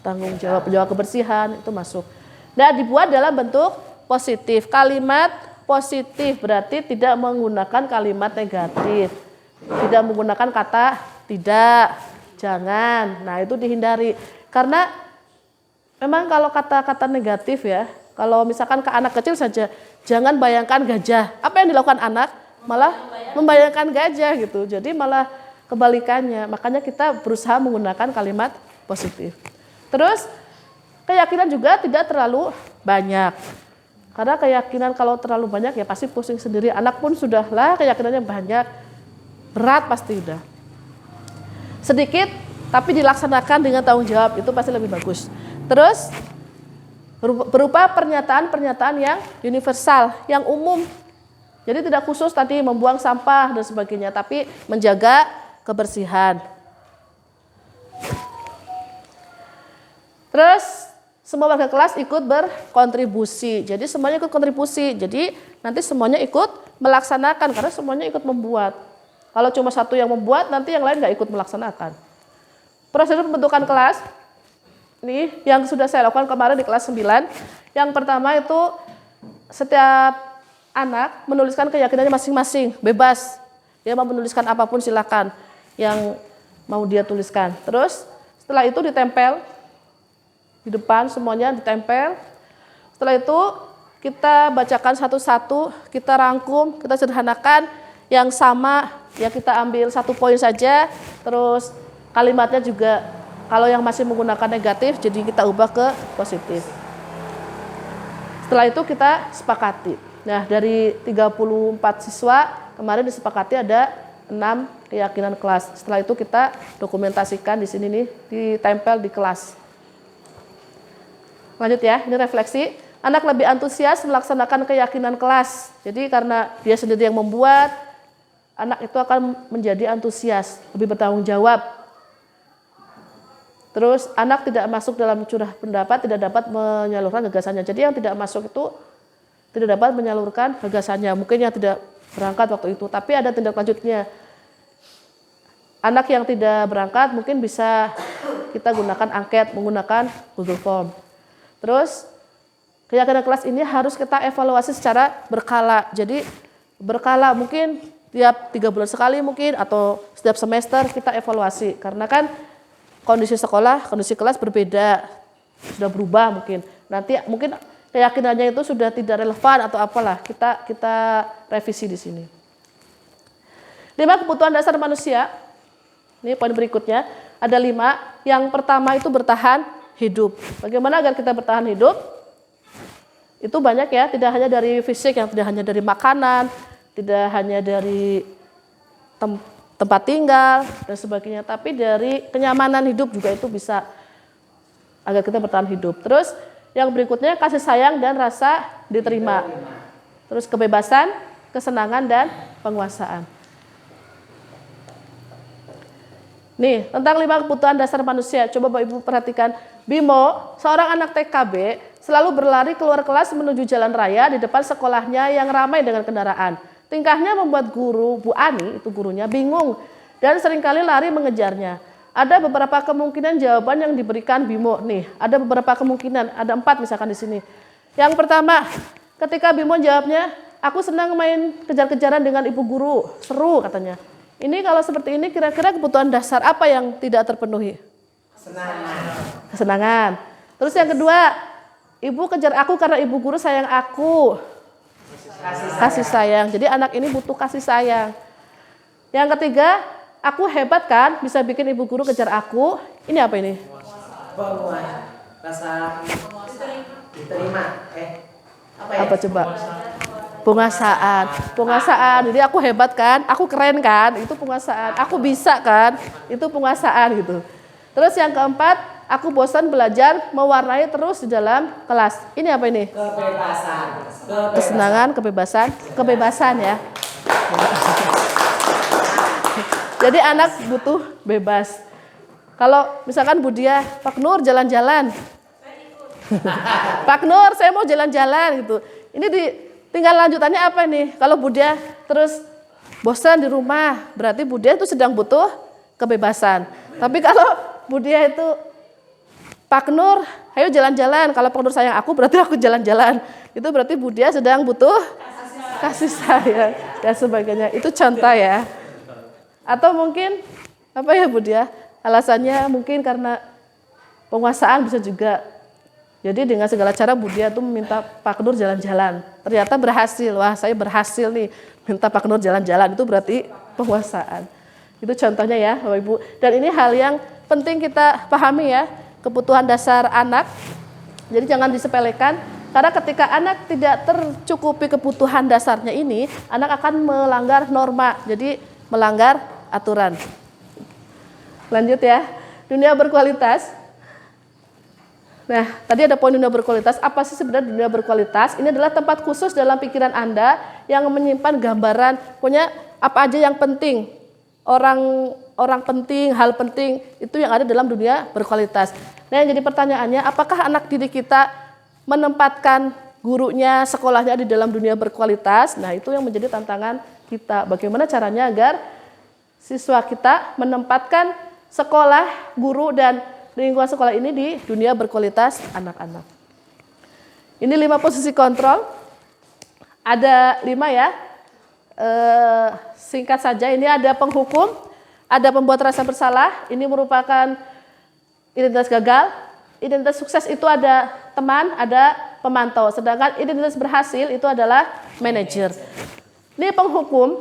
tanggung jawab. Menjaga kebersihan itu masuk. Dan dibuat dalam bentuk positif. Kalimat positif berarti tidak menggunakan kalimat negatif. Tidak menggunakan kata tidak, jangan. Nah, itu dihindari. Karena memang kalau kata-kata negatif ya, kalau misalkan ke anak kecil saja, jangan bayangkan gajah. Apa yang dilakukan anak? Malah membayangkan gajah gitu. Jadi malah kebalikannya. Makanya kita berusaha menggunakan kalimat positif. Terus keyakinan juga tidak terlalu banyak. Karena keyakinan kalau terlalu banyak ya pasti pusing sendiri. Anak pun sudahlah keyakinannya banyak. Berat pasti udah. Sedikit tapi dilaksanakan dengan tanggung jawab itu pasti lebih bagus. Terus berupa pernyataan-pernyataan yang universal, yang umum. Jadi tidak khusus tadi membuang sampah dan sebagainya, tapi menjaga kebersihan. Terus semua warga kelas ikut berkontribusi. Jadi semuanya ikut kontribusi. Jadi nanti semuanya ikut melaksanakan karena semuanya ikut membuat. Kalau cuma satu yang membuat, nanti yang lain nggak ikut melaksanakan. Prosedur pembentukan kelas, ini yang sudah saya lakukan kemarin di kelas 9. Yang pertama itu setiap anak menuliskan keyakinannya masing-masing, bebas. Dia mau menuliskan apapun silakan yang mau dia tuliskan. Terus setelah itu ditempel di depan, semuanya ditempel. Setelah itu kita bacakan satu-satu, kita rangkum, kita sederhanakan yang sama, ya kita ambil 1 poin saja. Terus kalimatnya juga kalau yang masih menggunakan negatif, jadi kita ubah ke positif. Setelah itu kita sepakati. Nah, dari 34 siswa, kemarin disepakati ada 6 keyakinan kelas. Setelah itu kita dokumentasikan di sini nih, ditempel di kelas. Lanjut ya, ini refleksi. Anak lebih antusias melaksanakan keyakinan kelas. Jadi karena dia sendiri yang membuat, anak itu akan menjadi antusias, lebih bertanggung jawab. Terus anak tidak masuk dalam curah pendapat, tidak dapat menyalurkan gagasannya. Jadi yang tidak masuk itu tidak dapat menyalurkan gagasannya. Mungkin yang tidak berangkat waktu itu, tapi ada tindak lanjutnya. Anak yang tidak berangkat mungkin bisa kita gunakan angket, menggunakan Google Form. Terus keyakinan kelas ini harus kita evaluasi secara berkala. Jadi berkala mungkin tiap 3 bulan sekali mungkin atau setiap semester kita evaluasi. Karena kan kondisi sekolah, kondisi kelas berbeda, sudah berubah mungkin. Nanti mungkin keyakinannya itu sudah tidak relevan atau apalah, kita revisi di sini. 5 kebutuhan dasar manusia. Ini poin berikutnya, ada 5. Yang pertama itu bertahan hidup. Bagaimana agar kita bertahan hidup? Itu banyak ya, tidak hanya dari fisik, yang tidak hanya dari makanan, tidak hanya dari tempat tinggal dan sebagainya, tapi dari kenyamanan hidup juga itu bisa agar kita bertahan hidup. Terus yang berikutnya kasih sayang dan rasa diterima. Terus kebebasan, kesenangan dan penguasaan. Nih, tentang 5 kebutuhan dasar manusia. Coba Bapak Ibu perhatikan. Bimo, seorang anak TKB, selalu berlari keluar kelas menuju jalan raya di depan sekolahnya yang ramai dengan kendaraan. Tingkahnya membuat guru, Bu Ani, itu gurunya, bingung dan seringkali lari mengejarnya. Ada beberapa kemungkinan jawaban yang diberikan Bimo. Nih, ada beberapa kemungkinan, ada 4 misalkan di sini. Yang pertama, ketika Bimo jawabnya, aku senang main kejar-kejaran dengan ibu guru, seru katanya. Ini kalau seperti ini kira-kira kebutuhan dasar apa yang tidak terpenuhi? Kesenangan. Terus yang kedua, ibu kejar aku karena ibu guru sayang aku. Kasih sayang. Jadi anak ini butuh kasih sayang. Yang ketiga, aku hebat kan bisa bikin ibu guru kejar aku. Ini apa ini? Rasa diterima. Apa Apa coba? Penguasaan. Jadi aku hebat kan, aku keren kan, itu penguasaan. Aku bisa kan, itu penguasaan gitu. Terus yang keempat, aku bosan belajar, mewarnai terus di dalam kelas. Ini apa ini? Kebebasan. Kesenangan, kebebasan ya. Jadi anak butuh bebas. Kalau misalkan Budia, Pak Nur jalan-jalan. Pak Nur, saya mau jalan-jalan gitu. Ini tinggal lanjutannya apa nih? Kalau Budia terus bosan di rumah, berarti Budia itu sedang butuh kebebasan. Tapi kalau Budia itu, Pak Nur, ayo jalan-jalan. Kalau Pak Nur sayang aku, berarti aku jalan-jalan. Itu berarti Budia sedang butuh kasih sayang dan sebagainya. Itu contoh ya. Atau mungkin apa ya Budia? Alasannya mungkin karena penguasaan bisa juga. Jadi dengan segala cara Budia tuh meminta Pak Nur jalan-jalan. Ternyata berhasil. Wah, saya berhasil nih minta Pak Nur jalan-jalan. Itu berarti penguasaan. Itu contohnya ya Bapak Ibu. Dan ini hal yang penting kita pahami ya, kebutuhan dasar anak. Jadi jangan disepelekan. Karena ketika anak tidak tercukupi kebutuhan dasarnya ini, anak akan melanggar norma. Jadi melanggar aturan. Lanjut ya. Dunia berkualitas. Nah, tadi ada poin dunia berkualitas. Apa sih sebenarnya dunia berkualitas? Ini adalah tempat khusus dalam pikiran Anda yang menyimpan gambaran, punya apa aja yang penting. Orang penting, hal penting, itu yang ada dalam dunia berkualitas. Nah, yang jadi pertanyaannya, apakah anak didik kita menempatkan gurunya, sekolahnya di dalam dunia berkualitas? Nah, itu yang menjadi tantangan kita. Bagaimana caranya agar siswa kita menempatkan sekolah, guru, dan lingkungan sekolah ini di dunia berkualitas anak-anak. Ini 5 posisi kontrol. Ada 5 ya. Singkat saja, ini ada penghukum, ada pembuat rasa bersalah, ini merupakan identitas gagal. Identitas sukses itu ada teman, ada pemantau. Sedangkan identitas berhasil itu adalah manajer. Ini penghukum,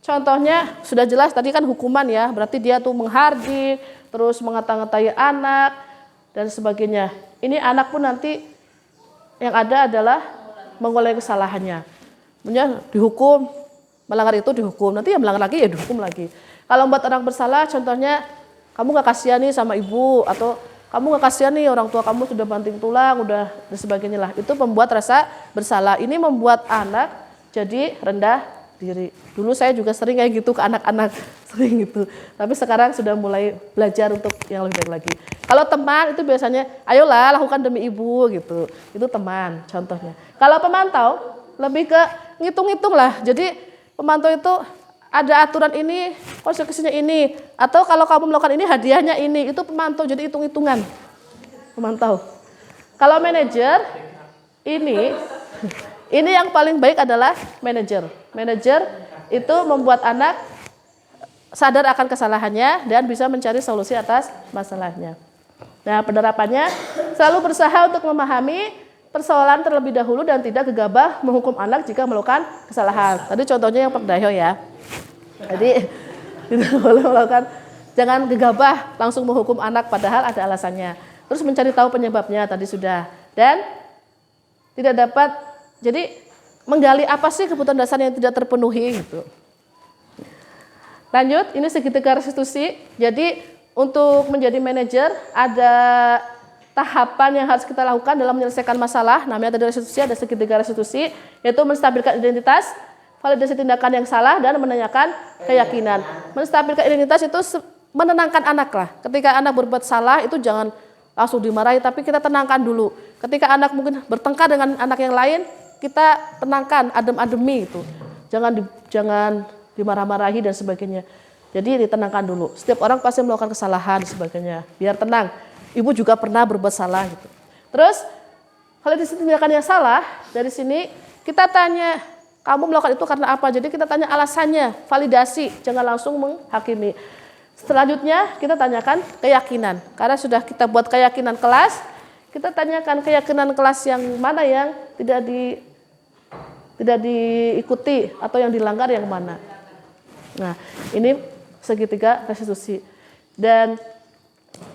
contohnya sudah jelas tadi kan hukuman ya, berarti dia tuh menghardik, terus mengata-ngatai anak, dan sebagainya. Ini anak pun nanti yang ada adalah mengulangi kesalahannya. Maksudnya dihukum, melanggar itu dihukum, nanti ya melanggar lagi ya dihukum lagi. Kalau membuat orang bersalah, contohnya kamu gak kasihan nih sama ibu, atau kamu nggak kasihan nih orang tua kamu sudah banting tulang, udah dan sebagainya lah. Itu membuat rasa bersalah. Ini membuat anak jadi rendah diri. Dulu saya juga sering kayak gitu ke anak-anak, sering gitu. Tapi sekarang sudah mulai belajar untuk yang lebih baik lagi. Kalau teman itu biasanya, ayolah lakukan demi ibu gitu. Itu teman contohnya. Kalau pemantau lebih ke ngitung-ngitung lah. Jadi pemantau itu ada aturan ini, konsekuensinya ini. Atau kalau kamu melakukan ini, hadiahnya ini. Itu pemantau, jadi hitung-hitungan. Pemantau. Kalau manajer, ini yang paling baik adalah manajer. Manajer itu membuat anak sadar akan kesalahannya dan bisa mencari solusi atas masalahnya. Nah, penerapannya selalu berusaha untuk memahami persoalan terlebih dahulu dan tidak gegabah menghukum anak jika melakukan kesalahan. Tadi contohnya yang Pak Dahyo ya. Jadi tidak boleh melakukan, jangan gegabah langsung menghukum anak padahal ada alasannya. Terus mencari tahu penyebabnya tadi sudah. Dan tidak dapat, jadi menggali apa sih kebutuhan dasar yang tidak terpenuhi gitu. Lanjut, ini segitiga restitusi. Jadi untuk menjadi manajer ada tahapan yang harus kita lakukan dalam menyelesaikan masalah. Namanya tadi restitusi, ada segitiga restitusi, yaitu menstabilkan identitas, validasi tindakan yang salah, dan menanyakan keyakinan. Menstabilkan identitas itu menenangkan anak lah. Ketika anak berbuat salah itu jangan langsung dimarahi, tapi kita tenangkan dulu. Ketika anak mungkin bertengkar dengan anak yang lain, kita tenangkan, adem-ademi itu. Jangan dimarah-marahi dan sebagainya. Jadi ditenangkan dulu. Setiap orang pasti melakukan kesalahan dan sebagainya. Biar tenang. Ibu juga pernah berbuat salah gitu. Terus validasi tindakan yang salah, dari sini kita tanya, kamu melakukan itu karena apa? Jadi kita tanya alasannya, validasi, jangan langsung menghakimi. Selanjutnya kita tanyakan keyakinan. Karena sudah kita buat keyakinan kelas, kita tanyakan keyakinan kelas yang mana yang tidak diikuti atau yang dilanggar yang mana. Nah, ini segitiga restitusi. Dan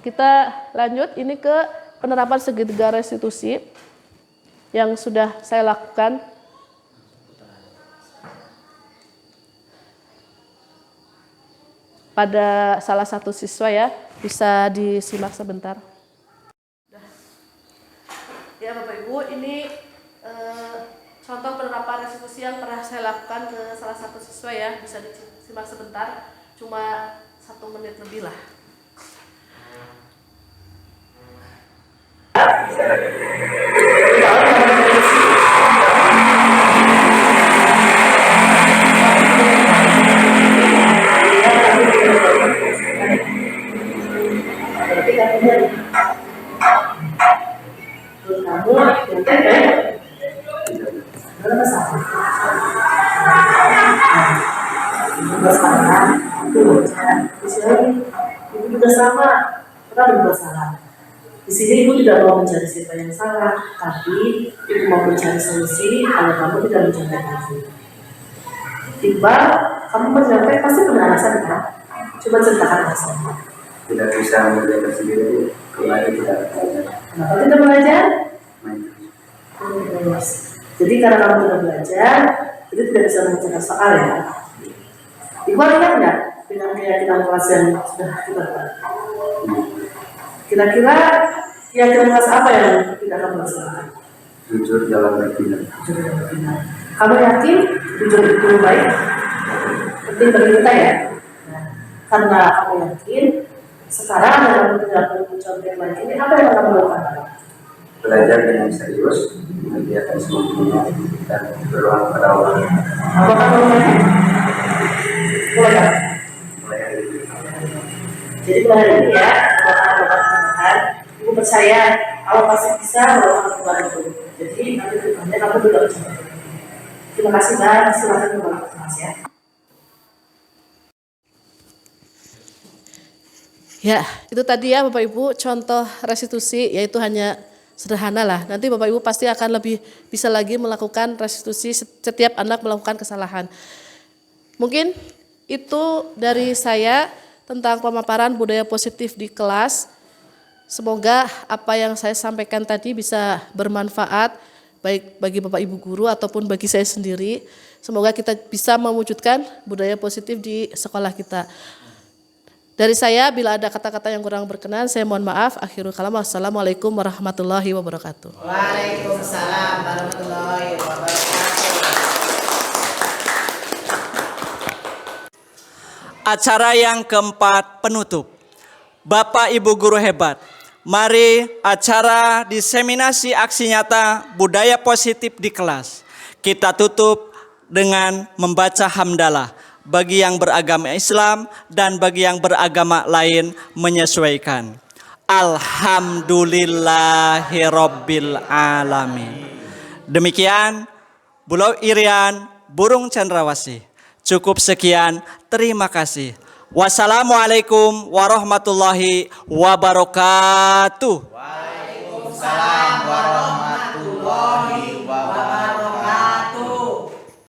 kita lanjut ini ke penerapan segitiga restitusi yang sudah saya lakukan. Pada salah satu siswa ya, bisa disimak sebentar. Ya Bapak Ibu, ini contoh penerapan restitusi yang pernah saya lakukan ke salah satu siswa ya, bisa disimak sebentar, cuma 1 menit lebih lah. Ibu juga sama, kita berbuat salah. Di sini ibu tidak mau mencari siapa yang salah, tapi ibu mau mencari solusi kalau kamu tidak mencapai itu. Iqbal, kamu mencapai pasti punya alasan kan? Coba ceritakan alasannya. Tidak bisa menjaga sendiri, kembali tidak belajar. Kenapa tidak belajar? Main. Jadi karena kamu tidak belajar, itu tidak bisa menceritakan soal ya. Iqbal ingat nggak dengan keyakinan kelas yang sudah kita buat? Kira-kira keyakinan kelas apa yang tidak kamu laksanakan? Jujur dalam bertindak. Jujur dalam bertindak. Kamu yakin jujur itu baik? Penting bagi kita ya. Nah, karena kamu yakin, sekarang dalam perilaku mencoba yang baik ini apa yang kamu lakukan? Belajar dengan serius, mengerjakan semuanya, dan berdoa kepada Allah. Apakah kamu mulai? Mulai. Mulai hari ini. Jadi mulai hari ini ya, kalau kamu melakukan perubahan, ibu percaya Allah pasti bisa melakukan perubahan itu. Jadi nanti kedepannya kamu juga bisa. Terima kasih banyak, silakan kembali ke kelas ya. Ya, itu tadi ya Bapak Ibu contoh restitusi, yaitu hanya sederhana lah. Nanti Bapak Ibu pasti akan lebih bisa lagi melakukan restitusi setiap anak melakukan kesalahan. Mungkin itu dari saya tentang pemaparan budaya positif di kelas. Semoga apa yang saya sampaikan tadi bisa bermanfaat baik bagi Bapak Ibu guru ataupun bagi saya sendiri. Semoga kita bisa mewujudkan budaya positif di sekolah kita. Dari saya, bila ada kata-kata yang kurang berkenan, saya mohon maaf. Akhirul kalam. Wassalamualaikum warahmatullahi wabarakatuh. Waalaikumsalam warahmatullahi wabarakatuh. Acara yang keempat penutup. Bapak Ibu guru hebat, mari acara diseminasi aksi nyata budaya positif di kelas. Kita tutup dengan membaca hamdalah bagi yang beragama Islam dan bagi yang beragama lain menyesuaikan. Alhamdulillahirabbil alamin. Demikian Bulau Irian Burung Cendrawasih. Cukup sekian, terima kasih. Wassalamualaikum warahmatullahi wabarakatuh. Waalaikumsalam warahmatullahi